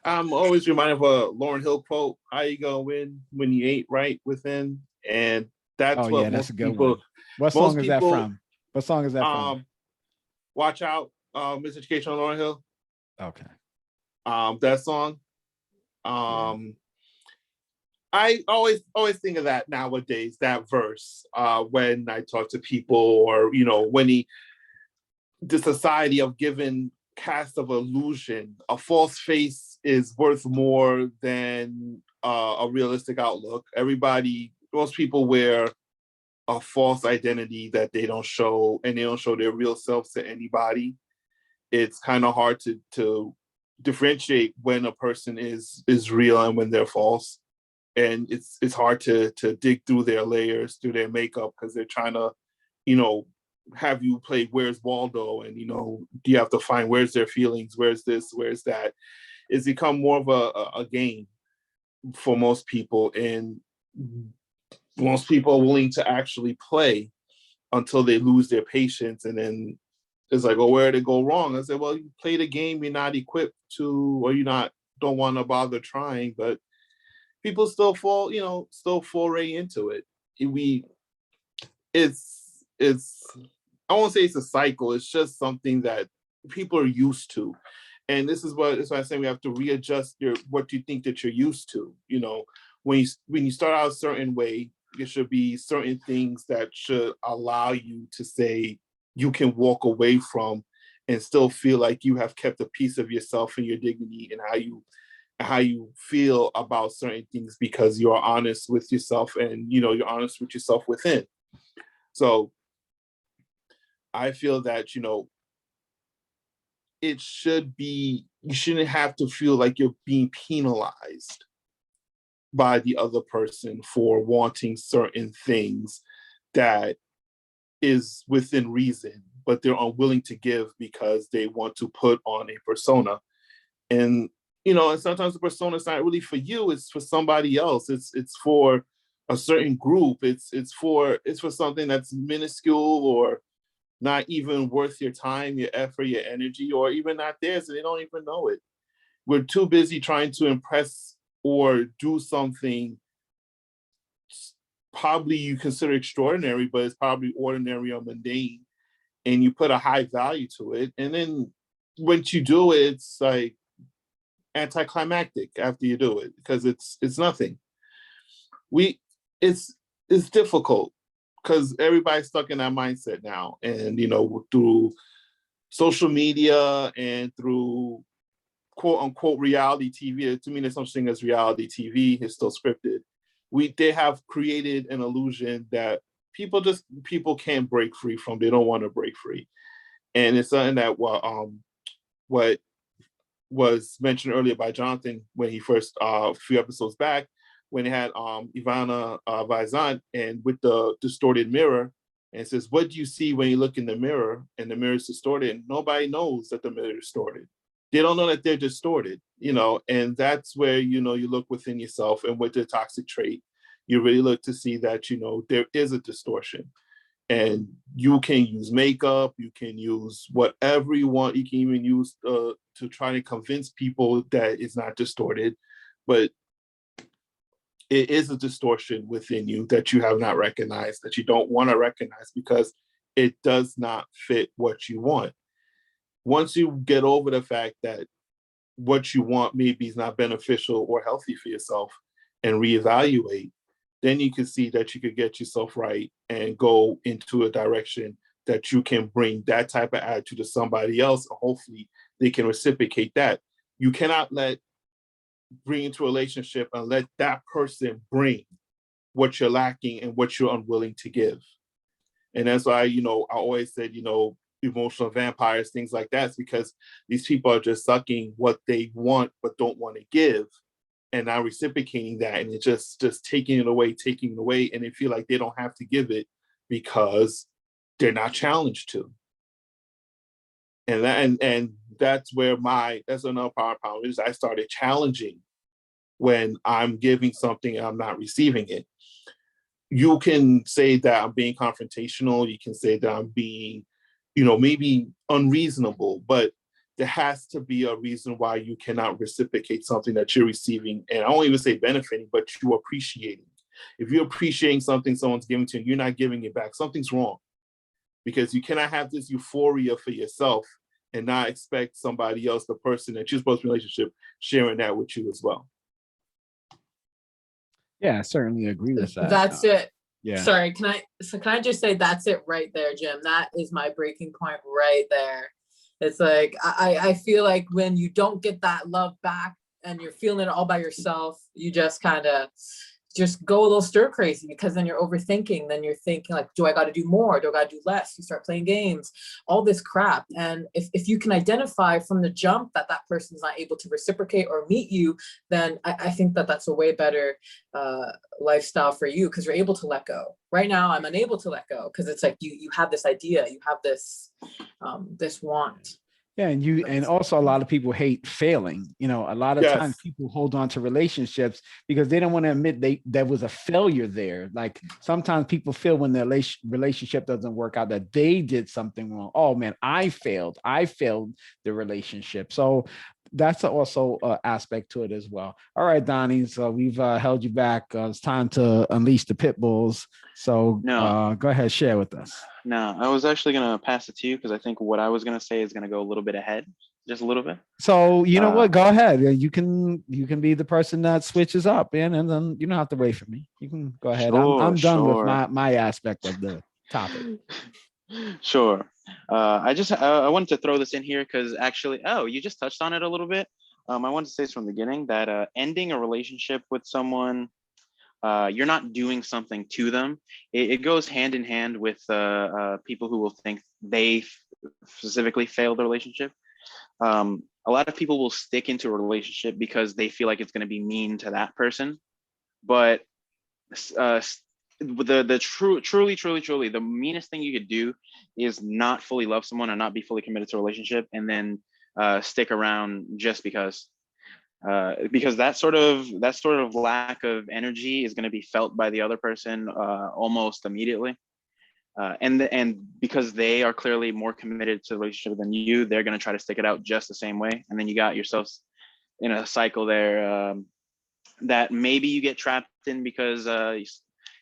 I'm always reminded of a Lauryn Hill quote: "How you gonna win when you ain't right within?" And that's that's a good one. What song is that from? What song is that from? Watch Out, Miseducation on Lauryn Hill. Okay. That song. I always think of that nowadays, that verse, when I talk to people, or, when the society of giving cast of illusion, a false face is worth more than a realistic outlook. Most people wear a false identity that they don't show, and they don't show their real selves to anybody. It's kind of hard to differentiate when a person is real and when they're false. And it's hard to dig through their layers, through their makeup, because they're trying to, have you play Where's Waldo, and do you have to find where's their feelings, where's this, where's that. It's become more of a game for most people, and most people are willing to actually play until they lose their patience, and then it's like, oh, where did it go wrong? I said, well, you play the game you're not equipped to, or don't want to bother trying, but people still fall right into it. It's I won't say it's a cycle. It's just something that people are used to, and this is why I'm saying we have to readjust what you think that you're used to. When you start out a certain way, there should be certain things that should allow you to say you can walk away from and still feel like you have kept a piece of yourself and your dignity and how you feel about certain things because you're honest with yourself and you're honest with yourself within. So I feel that it should be, you shouldn't have to feel like you're being penalized by the other person for wanting certain things that is within reason, but they're unwilling to give because they want to put on a persona. And and sometimes the persona is not really for you, it's for somebody else. It's for a certain group. It's for something that's minuscule or not even worth your time, your effort, your energy, or even not theirs, and they don't even know it. We're too busy trying to impress or do something probably you consider extraordinary, but it's probably ordinary or mundane, and you put a high value to it. And then once you do it, it's like anticlimactic after you do it because it's nothing. It's difficult because everybody's stuck in that mindset now, and through social media and through quote unquote reality TV. To me, there's such thing as reality TV. It's still scripted. They have created an illusion that people can't break free from. They don't want to break free, and it's something that what was mentioned earlier by Jonathan when he first a few episodes back when he had Ivana Vaizant and with the distorted mirror, and it says, what do you see when you look in the mirror and the mirror is distorted? And nobody knows that the mirror is distorted. They don't know that they're distorted, and that's where, you look within yourself, and with the toxic trait, you really look to see that, there is a distortion. And you can use makeup, you can use whatever you want. You can even use to try to convince people that it's not distorted, but it is a distortion within you that you have not recognized, that you don't want to recognize because it does not fit what you want. Once you get over the fact that what you want maybe is not beneficial or healthy for yourself and reevaluate, then you can see that you could get yourself right and go into a direction that you can bring that type of attitude to somebody else, and hopefully they can reciprocate that. You cannot bring into a relationship and let that person bring what you're lacking and what you're unwilling to give. And that's why, I always said, emotional vampires, things like that, because these people are just sucking what they want but don't want to give, and not reciprocating that, and it's just taking it away, and they feel like they don't have to give it because they're not challenged to. And that's where that's another problem is I started challenging when I'm giving something and I'm not receiving it. You can say that I'm being confrontational, you can say that I'm being, maybe unreasonable, but there has to be a reason why you cannot reciprocate something that you're receiving. And I won't even say benefiting, but you appreciating. If you're appreciating something someone's giving to you, you're not giving it back, something's wrong. Because you cannot have this euphoria for yourself and not expect somebody else, the person that you're supposed to be in a relationship, sharing that with you as well. Yeah, I certainly agree with that. That's it. Yeah. Sorry, can I just say that's it right there, Jim? That is my breaking point right there. It's like, I feel like when you don't get that love back and you're feeling it all by yourself, you just kind of just go a little stir crazy, because then you're overthinking. Then you're thinking like, do I got to do more? Do I got to do less? You start playing games, all this crap. And if you can identify from the jump that that person's not able to reciprocate or meet you, then I think that that's a way better lifestyle for you, because you're able to let go. Right now, I'm unable to let go because it's like you have this idea, you have this this want. Yeah, and also a lot of people hate failing. A lot of times people hold on to relationships because they don't want to admit there was a failure there. Like sometimes people feel when their relationship doesn't work out that they did something wrong. Oh man, I failed the relationship. So that's also an aspect to it as well. All right, Donnie. So we've held you back. It's time to unleash the pit bulls. So go ahead, share with us. No, I was actually going to pass it to you because I think what I was going to say is going to go a little bit ahead. just a little bit. So you know what? Go ahead. You can be the person that switches up, and then you don't have to wait for me. You can go ahead. I'm done with my aspect of the topic. Sure. I wanted to throw this in here because actually, you just touched on it a little bit. I wanted to say this from the beginning that ending a relationship with someone, you're not doing something to them. It goes hand in hand with people who will think they specifically failed the relationship. A lot of people will stick into a relationship because they feel like it's going to be mean to that person, but truly the meanest thing you could do is not fully love someone and not be fully committed to a relationship, and then stick around just because that sort of lack of energy is going to be felt by the other person almost immediately. And because they are clearly more committed to the relationship than you, they're going to try to stick it out just the same way. And then you got yourselves in a cycle there that maybe you get trapped in because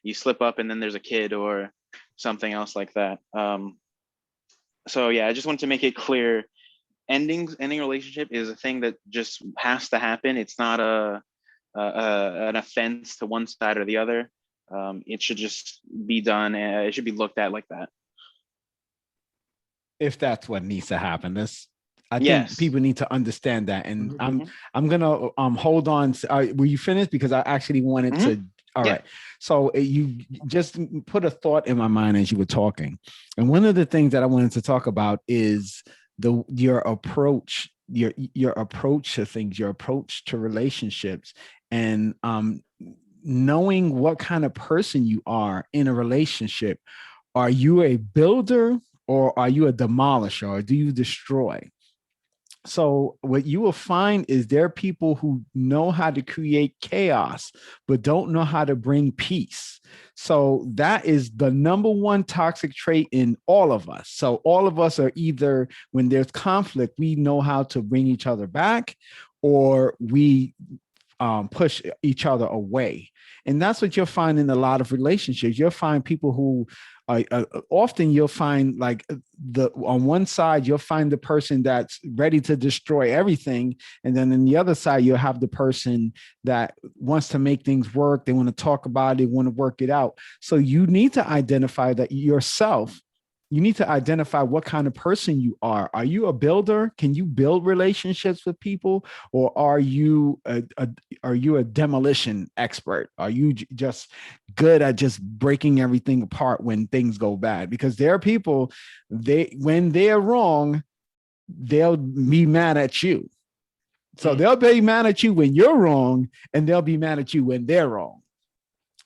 you slip up and then there's a kid or something else like that. So yeah, I just wanted to make it clear. Ending a relationship is a thing that just has to happen. It's not an offense to one side or the other. It should just be done. It should be looked at like that. If that's what needs to happen, I think people need to understand that. And I'm gonna hold on. Were you finished? Because I actually wanted to. All right. So you just put a thought in my mind as you were talking, and one of the things that I wanted to talk about is your approach, your approach to things, your approach to relationships, and knowing what kind of person you are in a relationship. Are you a builder or are you a demolisher, or do you destroy? So what you will find is there are people who know how to create chaos, but don't know how to bring peace. So that is the number one toxic trait in all of us. So all of us are either, when there's conflict, we know how to bring each other back, or we push each other away. And that's what you'll find in a lot of relationships. You'll find people who often you'll find like on one side, you'll find the person that's ready to destroy everything. And then on the other side, you'll have the person that wants to make things work. They want to talk about it, want to work it out. So you need to identify that yourself. You need to identify what kind of person you are. Are you a builder? Can you build relationships with people? Or are you a demolition expert? Are you just good at just breaking everything apart when things go bad? Because there are people, when they're wrong, they'll be mad at you. So they'll be mad at you when you're wrong, and they'll be mad at you when they're wrong.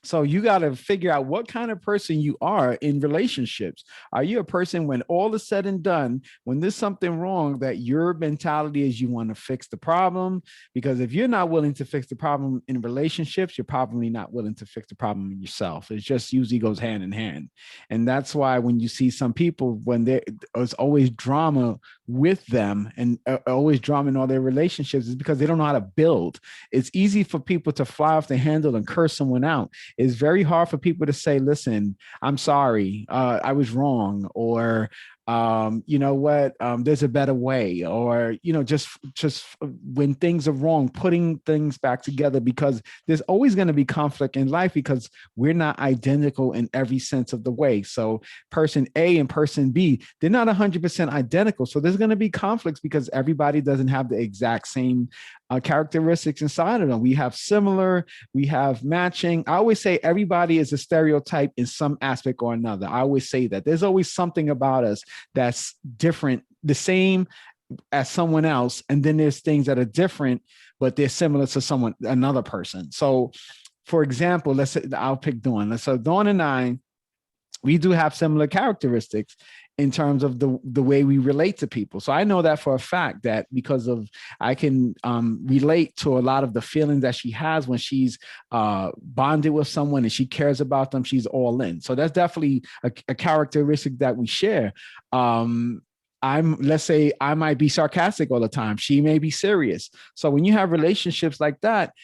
So you got to figure out what kind of person you are in relationships. Are you a person, when all is said and done, when there's something wrong, that your mentality is you want to fix the problem? Because if you're not willing to fix the problem in relationships, you're probably not willing to fix the problem in yourself. It just usually goes hand in hand. And that's why when you see some people, when there's always drama with them and always drama in all their relationships, is because they don't know how to build. It's easy for people to fly off the handle and curse someone out. It's very hard for people to say, listen, I'm sorry, I was wrong, or you know what, there's a better way, or, you know, just when things are wrong, putting things back together, because there's always going to be conflict in life because we're not identical in every sense of the way. So person A and person B, they're not 100% identical. So there's going to be conflicts because everybody doesn't have the exact same characteristics inside of them. We have similar, we have matching. I always say everybody is a stereotype in some aspect or another. I always say that there's always something about us that's different, the same as someone else. And then there's things that are different, but they're similar to another person. So for example, let's say I'll pick Dawn. So Dawn and I, we do have similar characteristics in terms of the way we relate to people. So I know that for a fact, that because of, I can relate to a lot of the feelings that she has when she's bonded with someone and she cares about them, she's all in. So that's definitely a characteristic that we share. Let's say I might be sarcastic all the time. She may be serious. So when you have relationships like that,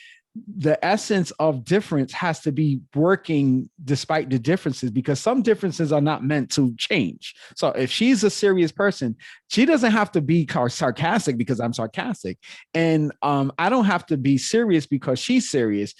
the essence of difference has to be working despite the differences, because some differences are not meant to change. So if she's a serious person, she doesn't have to be sarcastic because I'm sarcastic. And I don't have to be serious because she's serious.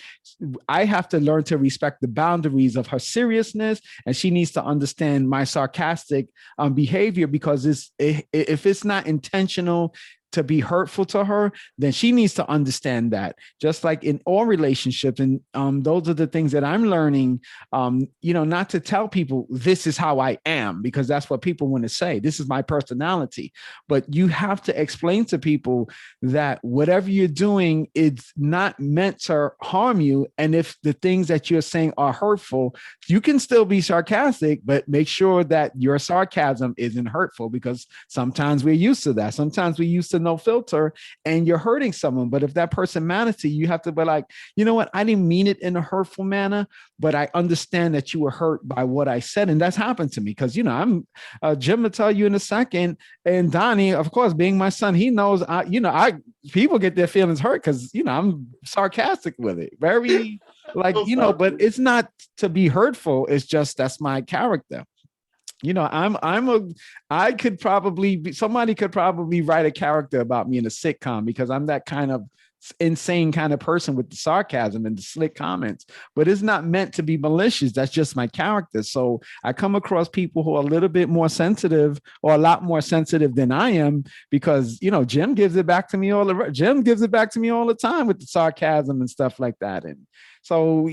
I have to learn to respect the boundaries of her seriousness, and she needs to understand my sarcastic behavior, because if it's not intentional to be hurtful to her, then she needs to understand that. Just like in all relationships, and those are the things that I'm learning, not to tell people this is how I am, because that's what people want to say. This is my personality. But you have to explain to people that whatever you're doing, it's not meant to harm you. And if the things that you're saying are hurtful, you can still be sarcastic, but make sure that your sarcasm isn't hurtful, because sometimes we're used to that. Sometimes we're used to no filter and you're hurting someone. But if that person matters to you, you have to be like, you know what? I didn't mean it in a hurtful manner, but I understand that you were hurt by what I said. And that's happened to me because, I'm Jim will tell you in a second. And Donnie, of course, being my son, he knows, people get their feelings hurt because, I'm sarcastic with it. Very like, but it's not to be hurtful. It's just, that's my character. Somebody could probably write a character about me in a sitcom, because I'm that kind of insane kind of person with the sarcasm and the slick comments, but it's not meant to be malicious. That's just my character. So I come across people who are a little bit more sensitive, or a lot more sensitive than I am, because, Jim gives it back to me all the time with the sarcasm and stuff like that. And so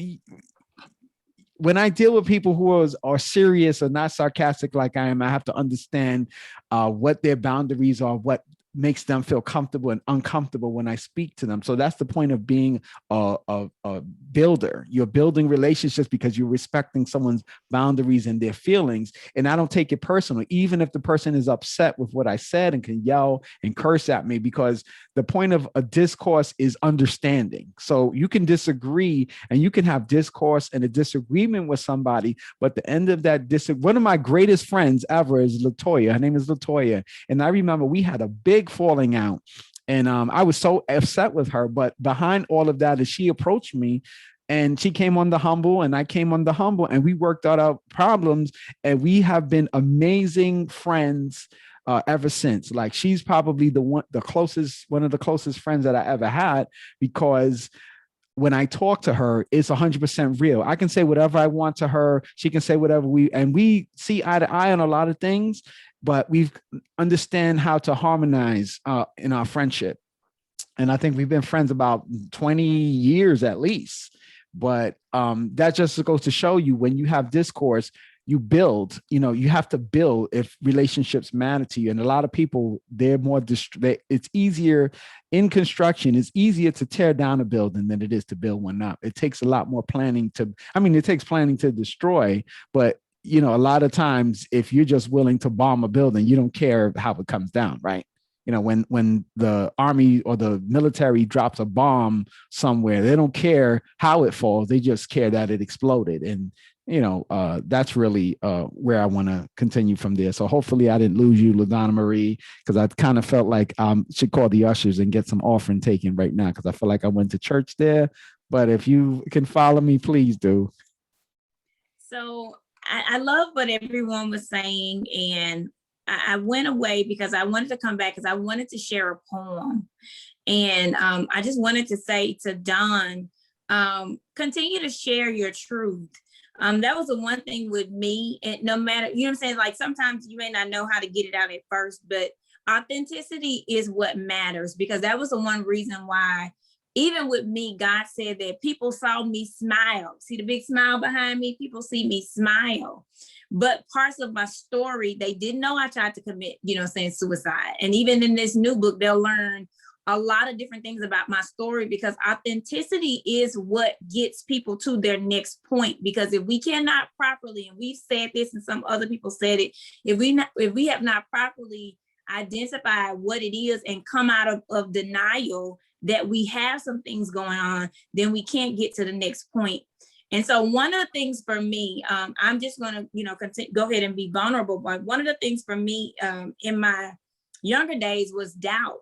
when I deal with people who are serious or not sarcastic like I am, I have to understand what their boundaries are, what makes them feel comfortable and uncomfortable when I speak to them. So that's the point of being a builder. You're building relationships because you're respecting someone's boundaries and their feelings. And I don't take it personally, even if the person is upset with what I said and can yell and curse at me, because the point of a discourse is understanding. So you can disagree and you can have discourse and a disagreement with somebody, but the end of that one of my greatest friends ever is Latoya. Her name is Latoya. And I remember we had a big falling out, and I was so upset with her. But behind all of that is she approached me, and she came on the humble, and I came on the humble, and we worked out our problems, and we have been amazing friends ever since. Like, she's probably one of the closest friends that I ever had, because when I talk to her, it's 100% real. I can say whatever I want to her. She can say whatever we see eye to eye on a lot of things, but we understand how to harmonize in our friendship. And I think we've been friends about 20 years at least. But that just goes to show you, when you have discourse, you build, you have to build if relationships matter to you. And a lot of people, they're more, it's easier in construction. It's easier to tear down a building than it is to build one up. It takes a lot more planning it takes planning to destroy, but a lot of times if you're just willing to bomb a building, you don't care how it comes down, right? When the army or the military drops a bomb somewhere, they don't care how it falls. They just care that it exploded. And that's really where I want to continue from there. So hopefully I didn't lose you, LaDonna Marie, because I kind of felt like I should call the ushers and get some offering taken right now, because I feel like I went to church there. But if you can follow me, please do. So I love what everyone was saying, and I went away because I wanted to come back because I wanted to share a poem. And I just wanted to say to Don, continue to share your truth. That was the one thing with me, and no matter, you know what I'm saying? Like, sometimes you may not know how to get it out at first, but authenticity is what matters, because that was the one reason why, even with me, God said that people saw me smile. See the big smile behind me? People see me smile. But parts of my story, they didn't know I tried to commit, suicide. And even in this new book, they'll learn a lot of different things about my story, because authenticity is what gets people to their next point. Because if we cannot properly, and we've said this and some other people said it, if we have not properly identified what it is and come out of denial that we have some things going on, then we can't get to the next point. And so one of the things for me, I'm just going to, go ahead and be vulnerable. But one of the things for me in my younger days was doubt.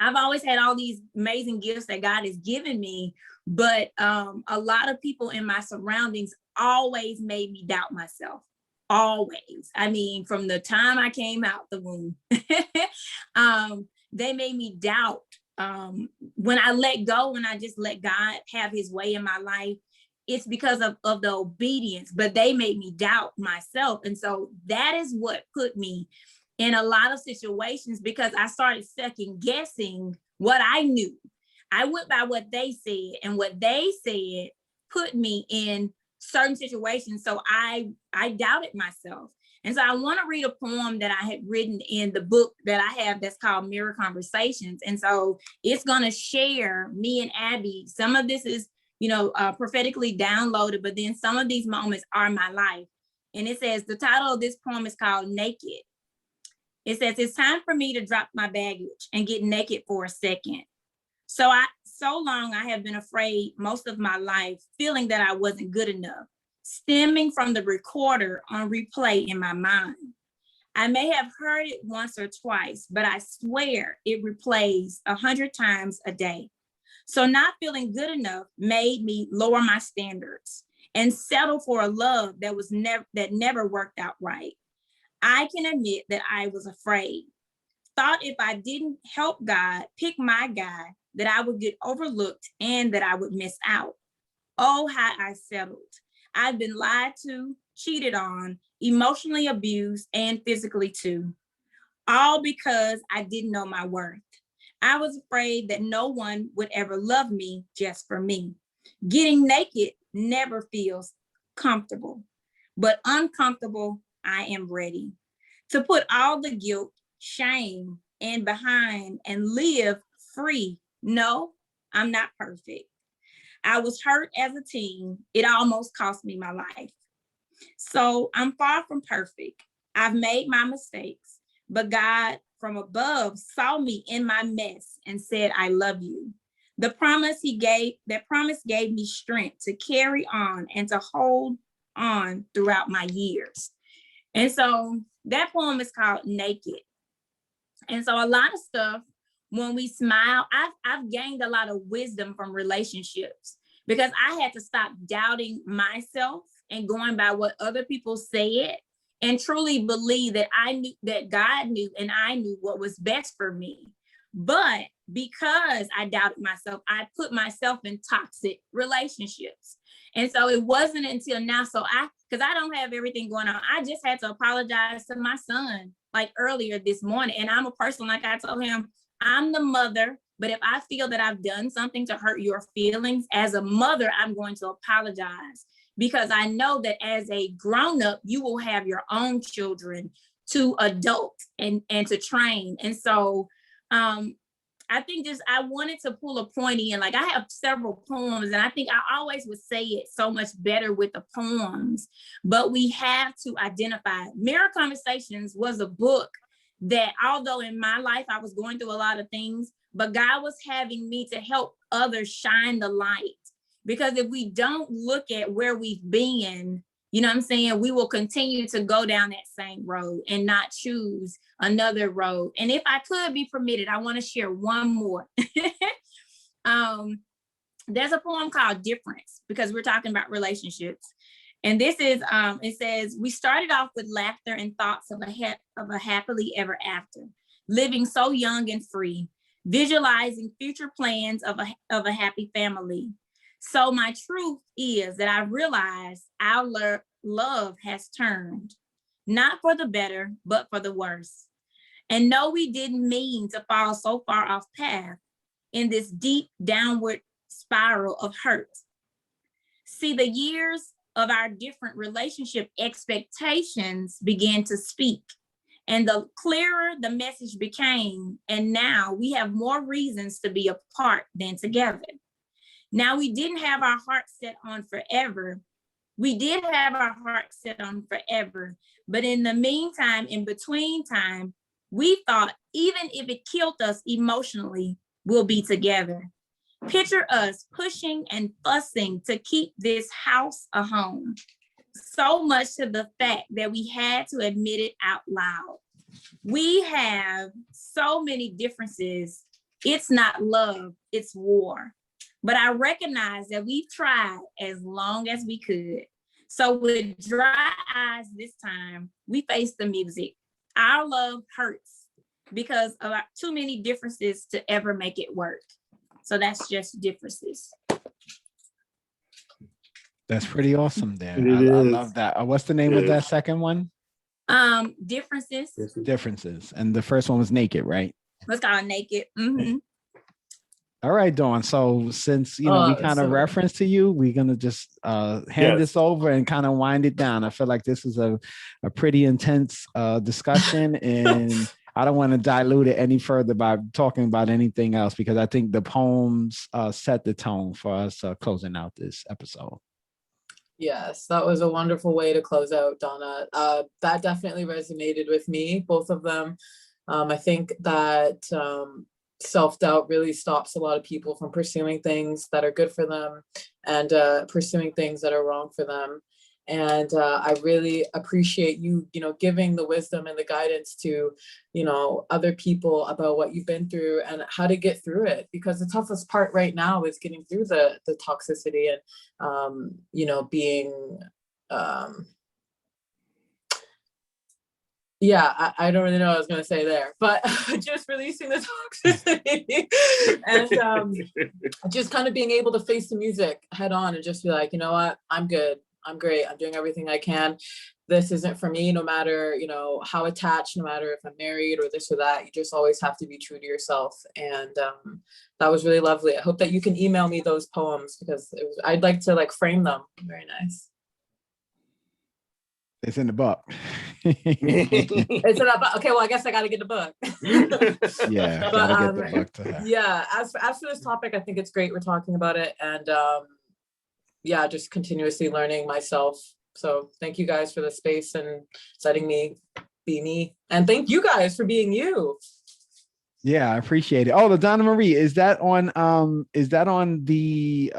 I've always had all these amazing gifts that God has given me, but a lot of people in my surroundings always made me doubt myself. Always. I mean, from the time I came out the womb, they made me doubt. When I let go, when I just let God have his way in my life, it's because of the obedience, but they made me doubt myself. And so that is what put me in a lot of situations, because I started second guessing what I knew. I went by what they said, and what they said put me in certain situations. So I doubted myself. And so I want to read a poem that I had written in the book that I have that's called Mirror Conversations. And so it's going to share me and Abby. Some of this is, prophetically downloaded, but then some of these moments are my life. And it says, the title of this poem is called Naked. It says, it's time for me to drop my baggage and get naked for a second. So long I have been afraid most of my life, feeling that I wasn't good enough, stemming from the recorder on replay in my mind. I may have heard it once or twice, but I swear it replays 100 times a day. So not feeling good enough made me lower my standards and settle for a love that never worked out right. I can admit that I was afraid. Thought if I didn't help God pick my guy, that I would get overlooked and that I would miss out. Oh, how I settled. I've been lied to, cheated on, emotionally abused, and physically too. All because I didn't know my worth. I was afraid that no one would ever love me just for me. Getting naked never feels comfortable, but uncomfortable, I am ready to put all the guilt, shame, and behind and live free. No, I'm not perfect. I was hurt as a teen. It almost cost me my life. So I'm far from perfect. I've made my mistakes, but God from above saw me in my mess and said, I love you. That promise gave me strength to carry on and to hold on throughout my years. And so that poem is called Naked. And so a lot of stuff, when we smile, I've gained a lot of wisdom from relationships, because I had to stop doubting myself and going by what other people said, and truly believe that I knew, that God knew, and I knew what was best for me. But because I doubted myself, I put myself in toxic relationships. And so it wasn't until now, because I don't have everything going on, I just had to apologize to my son like earlier this morning. And I'm a person, like I told him, I'm the mother, but if I feel that I've done something to hurt your feelings as a mother, I'm going to apologize, because I know that as a grown-up, you will have your own children to adult and to train. And so I think I wanted to pull a point in, like I have several poems, and I think I always would say it so much better with the poems, but we have to identify. Mirror Conversations was a book that, although in my life I was going through a lot of things, but God was having me to help others shine the light. Because if we don't look at where we've been, you know what I'm saying, we will continue to go down that same road and not choose another road. And if I could be permitted, I want to share one more. There's a poem called Difference, because we're talking about relationships. And this is, it says, we started off with laughter and thoughts of a happily ever after, living so young and free, visualizing future plans of a happy family. So my truth is that I realize our love has turned, not for the better, but for the worse. And no, we didn't mean to fall so far off path in this deep downward spiral of hurt. See, the years of our different relationship expectations began to speak, and the clearer the message became, and now we have more reasons to be apart than together. Now, we didn't have our hearts set on forever. We did have our hearts set on forever, but in the meantime, in between time, we thought even if it killed us emotionally, we'll be together. Picture us pushing and fussing to keep this house a home. So much to the fact that we had to admit it out loud. We have so many differences, It's not love, it's war. But I recognize that we've tried as long as we could. So with dry eyes this time, we face the music. Our love hurts because of too many differences to ever make it work. So that's just differences. That's pretty awesome there. I love that. What's the name of that second one? Differences. Differences. And the first one was Naked, right? Let's call it Naked. Mm-hmm. All right, Dawn. So since we kind of reference to you, we're gonna just hand this over and kind of wind it down. I feel like this is a pretty intense discussion, and I don't want to dilute it any further by talking about anything else, because I think the poems set the tone for us closing out this episode. Yes, that was a wonderful way to close out, Donna. That definitely resonated with me, both of them. I think that self-doubt really stops a lot of people from pursuing things that are good for them and pursuing things that are wrong for them. And I really appreciate you, giving the wisdom and the guidance to, other people about what you've been through and how to get through it. Because the toughest part right now is getting through the toxicity and, being, I don't really know what I was going to say there, but just releasing the toxicity and just kind of being able to face the music head on and just be like, you know what, I'm good. I'm great. I'm doing everything I can. This isn't for me, no matter, how attached, no matter if I'm married or this or that. You just always have to be true to yourself. And that was really lovely. I hope that you can email me those poems, because I'd like to frame them. Very nice. It's in the book. It's in the book. Okay, well, I guess I got to get the book. Yeah, gotta get the book to her. Yeah, as for this topic, I think it's great we're talking about it, and just continuously learning myself. So thank you guys for the space and letting me be me, and thank you guys for being you. Yeah, I appreciate it. Oh, the Donna Marie, is that on the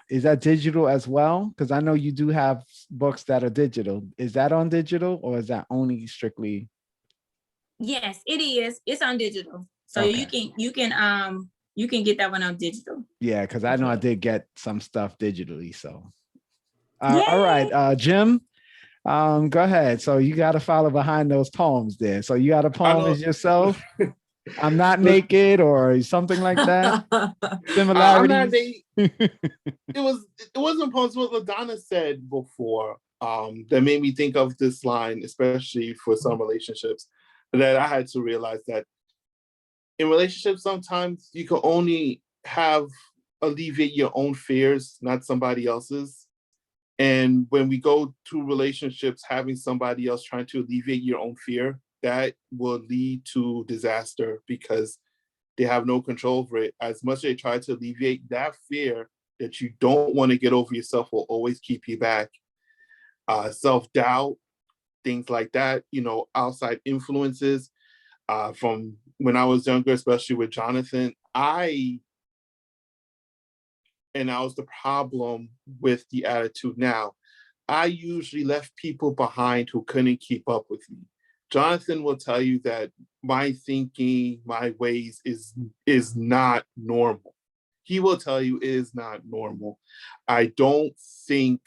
is that digital as well? Because I know you do have books that are digital. Is that on digital, or is that only strictly? Yes, it is. It's on digital. So okay. you can get that one on digital. Yeah, because I know I did get some stuff digitally. So all right, Jim. Go ahead. So you got to follow behind those poems there. So you got a poem as yourself. I'm not naked, or something like that. Similarities. It wasn't poems. What LaDonna said before that made me think of this line, especially for some relationships, that I had to realize that in relationships, sometimes you can only alleviate your own fears, not somebody else's. And when we go to relationships, having somebody else trying to alleviate your own fear, that will lead to disaster, because they have no control over it. As much as they try to alleviate that fear that you don't want to get over yourself, will always keep you back. Self-doubt, things like that, outside influences. From when I was younger, especially with Jonathan, and that was the problem with the attitude now. I usually left people behind who couldn't keep up with me. Jonathan will tell you that my thinking, my ways is not normal. He will tell you it is not normal. I don't think,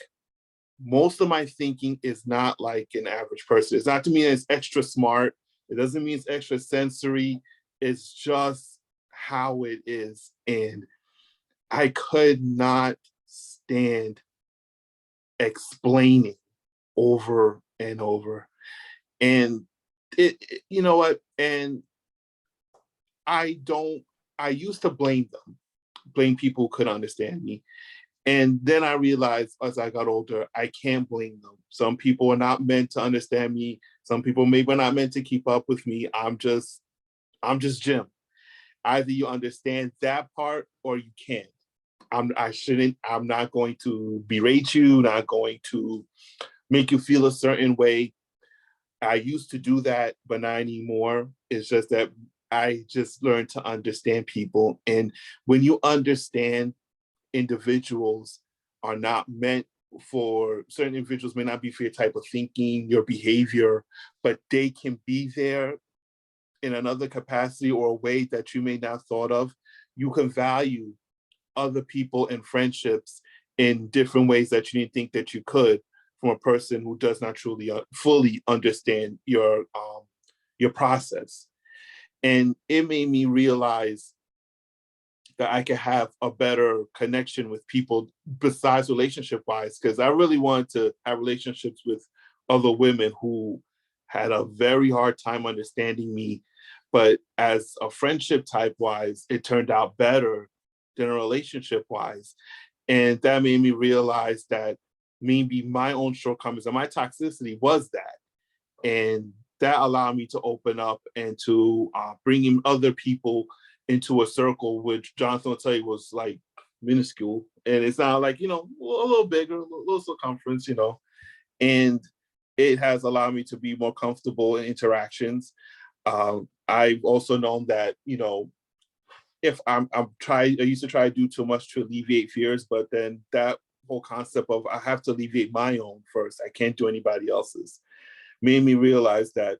most of my thinking is not like an average person. It's not to mean it's extra smart. It doesn't mean it's extra sensory. It's just how it is. And I could not stand explaining over and over. And you know what? And I used to blame people who couldn't understand me. And then I realized as I got older, I can't blame them. Some people are not meant to understand me. Some people maybe are not meant to keep up with me. I'm just Jim. Either you understand that part or you can't. I'm not going to berate you, not going to make you feel a certain way. I used to do that, but not anymore. It's just that I just learned to understand people. And when you understand, individuals are not meant for, certain individuals may not be for your type of thinking, your behavior, but they can be there in another capacity or a way that you may not have thought of, you can value other people and friendships in different ways that you didn't think that you could, from a person who does not truly fully understand your process. And it made me realize that I could have a better connection with people besides relationship wise, because I really wanted to have relationships with other women who had a very hard time understanding me. But as a friendship type wise, it turned out better than a relationship wise. And that made me realize that maybe my own shortcomings and my toxicity was that. And that allowed me to open up and to bring in other people into a circle, which Jonathan will tell you was like minuscule. And it's not like, a little bigger, a little circumference, and it has allowed me to be more comfortable in interactions. I've also known that, if I used to try to do too much to alleviate fears, but then that whole concept of I have to alleviate my own first, I can't do anybody else's, made me realize that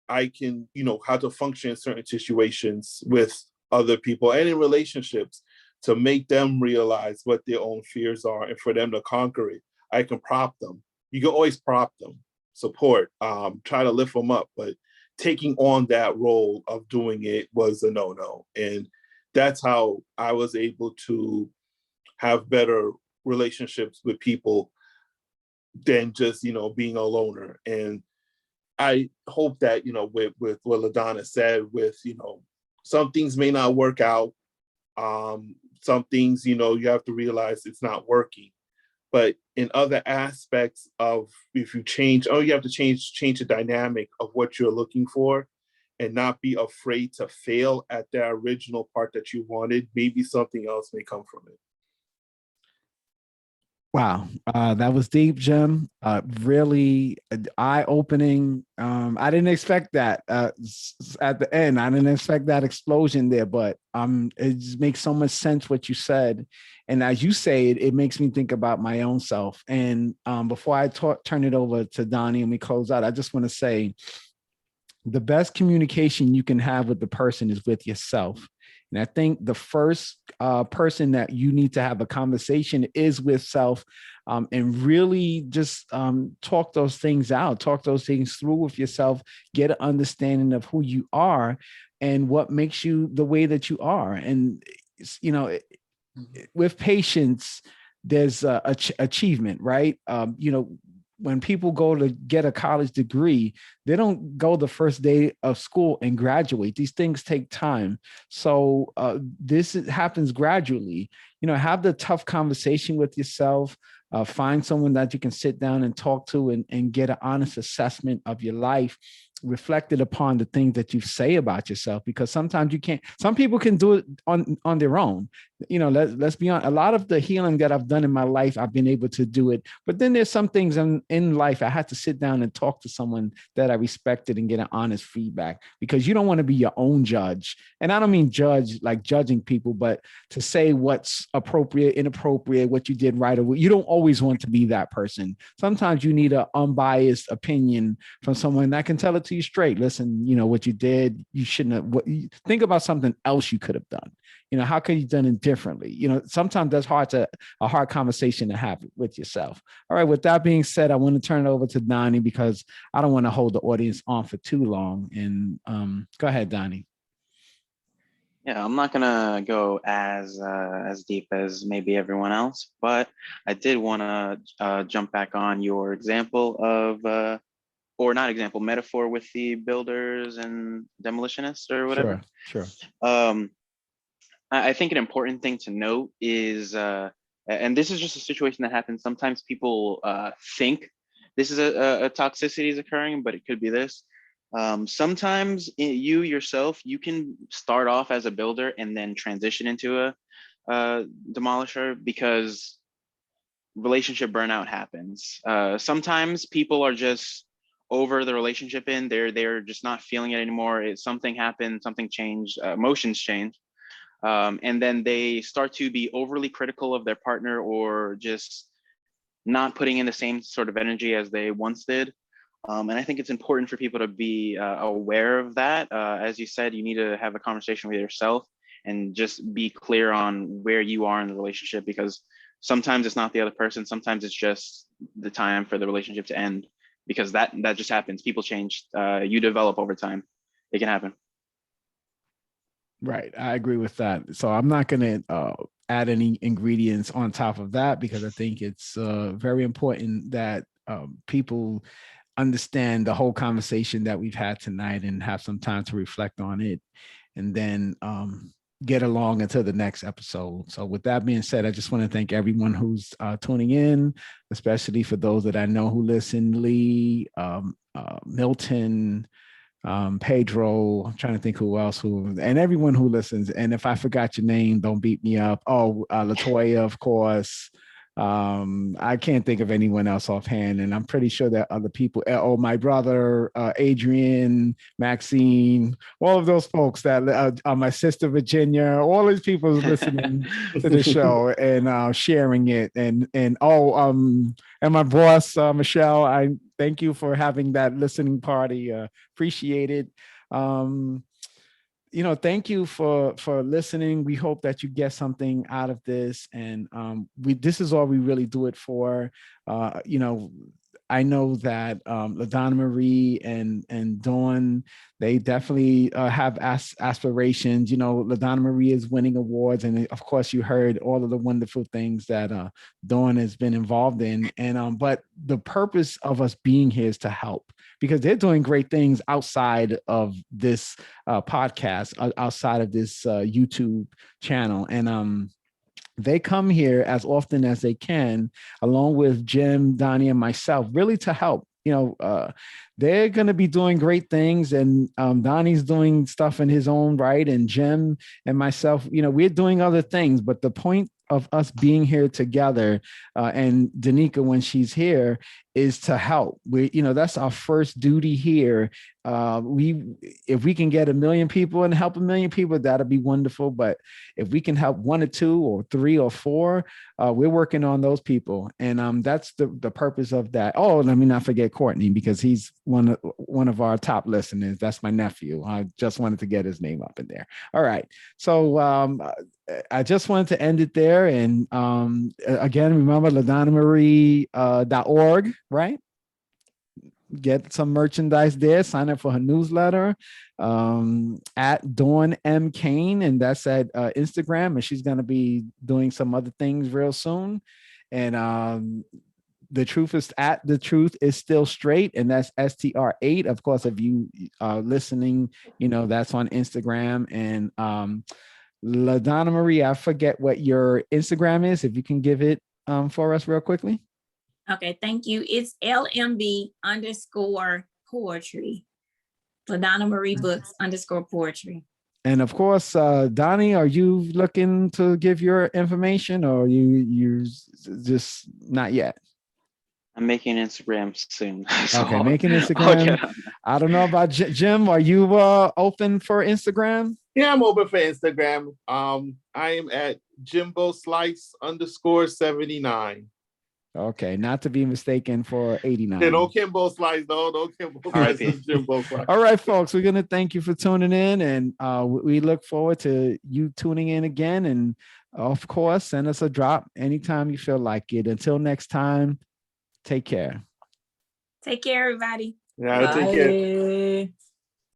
I can, how to function in certain situations with other people and in relationships to make them realize what their own fears are and for them to conquer it. I can prop them. You can always prop them, support, try to lift them up, but taking on that role of doing it was a no-no. And that's how I was able to have better relationships with people than just, being a loner. And I hope that, with what LaDonna said, with, some things may not work out. Some things, you have to realize it's not working. But in other aspects of, if you change, you have to change the dynamic of what you're looking for and not be afraid to fail at that original part that you wanted. Maybe something else may come from it. Wow, that was deep, Jim. Really eye-opening. I didn't expect that at the end. I didn't expect that explosion there, but it just makes so much sense what you said. And as you say it, it makes me think about my own self. And before I turn it over to Donnie and we close out, I just want to say the best communication you can have with the person is with yourself. And I think the first person that you need to have a conversation is with self, and really just talk those things out, talk those things through with yourself, get an understanding of who you are and what makes you the way that you are. And, with patience, there's achievement, right? When people go to get a college degree, they don't go the first day of school and graduate. These things take time. So this happens gradually. Have the tough conversation with yourself. Find someone that you can sit down and talk to and get an honest assessment of your life, reflected upon the things that you say about yourself, because sometimes you can't. Some people can do it on their own. Let's be honest. A lot of the healing that I've done in my life, I've been able to do it. But then there's some things in life I had to sit down and talk to someone that I respected and get an honest feedback, because you don't want to be your own judge. And I don't mean judge like judging people, but to say what's appropriate, inappropriate, what you did right or you don't always want to be that person. Sometimes you need an unbiased opinion from someone that can tell it to you straight. Listen, what you did, you shouldn't have. Think about something else you could have done. How could you have done it differently? Sometimes that's a hard conversation to have with yourself. All right. With that being said, I want to turn it over to Donnie because I don't want to hold the audience on for too long. And go ahead, Donnie. Yeah, I'm not gonna go as deep as maybe everyone else, but I did want to jump back on your example of, or not example, metaphor with the builders and demolitionists or whatever. Sure. I think an important thing to note is, and this is just a situation that happens. Sometimes people think this is a toxicity is occurring, but it could be this. Sometimes you yourself, you can start off as a builder and then transition into a demolisher, because relationship burnout happens. Sometimes people are just over the relationship they're just not feeling it anymore. Something happened, something changed, emotions change. And then they start to be overly critical of their partner, or just not putting in the same sort of energy as they once did. And I think it's important for people to be aware of that. As you said, you need to have a conversation with yourself and just be clear on where you are in the relationship, because sometimes it's not the other person. Sometimes it's just the time for the relationship to end, because that just happens. People change. You develop over time. It can happen. Right. I agree with that. So I'm not going to add any ingredients on top of that, because I think it's very important that people understand the whole conversation that we've had tonight and have some time to reflect on it, and then get along until the next episode. So with that being said, I just want to thank everyone who's tuning in, especially for those that I know who listen: Lee, Milton, Pedro. I'm trying to think who else, and everyone who listens. And if I forgot your name, don't beat me up. Oh, Latoya, of course. I can't think of anyone else offhand, and I'm pretty sure that other people. Oh, my brother, Adrian, Maxine, all of those folks that my sister Virginia, all these people listening to the show and sharing it, and my boss Michelle. I thank you for having that listening party. Appreciate it. Thank you for listening. We hope that you get something out of this, and this is all we really do it for. I know that LaDonna Marie and Dawn, they definitely have aspirations. LaDonna Marie is winning awards, and of course, you heard all of the wonderful things that Dawn has been involved in. And but the purpose of us being here is to help, because they're doing great things outside of this podcast, outside of this YouTube channel, and they come here as often as they can, along with Jim, Donnie, and myself, really to help. They're going to be doing great things, and Donnie's doing stuff in his own right, and Jim and myself, we're doing other things. But the point of us being here together, and Danica, when she's here, is to help. That's our first duty here. If we can get 1 million people and help 1 million people, that'll be wonderful. But if we can help 1 or 2 or 3 or 4, we're working on those people, and that's the purpose of that. Oh, let me not forget Courtney, because he's one of our top listeners. That's my nephew. I just wanted to get his name up in there. All right, so I just wanted to end it there. And again, remember LaDonnaMarie.org, right? Get some merchandise there. Sign up for her newsletter at Dawn M. Kane, and that's at Instagram. And she's going to be doing some other things real soon. And the truth is at The Truth Is Still Straight, and that's STR8. Of course, if you are listening, that's on Instagram. And LaDonna Marie, I forget what your Instagram is. If you can give it for us real quickly. Okay, thank you. It's LMB_poetry. LaDonna Marie Books _poetry. And of course, Donnie, are you looking to give your information, or you just not yet? I'm making Instagram soon. So okay, making Instagram. I don't know about Jim. Are you open for Instagram? Yeah, I'm open for Instagram. I am at Jimbo Slice _79. Okay, not to be mistaken for 89. Yeah, don't Kimbo Slice, though. Don't Kimbo Slice. Jimbo Slice. All right, folks, we're going to thank you for tuning in, and we look forward to you tuning in again. And of course, send us a drop anytime you feel like it. Until next time, take care. Take care, everybody. Yeah, take care.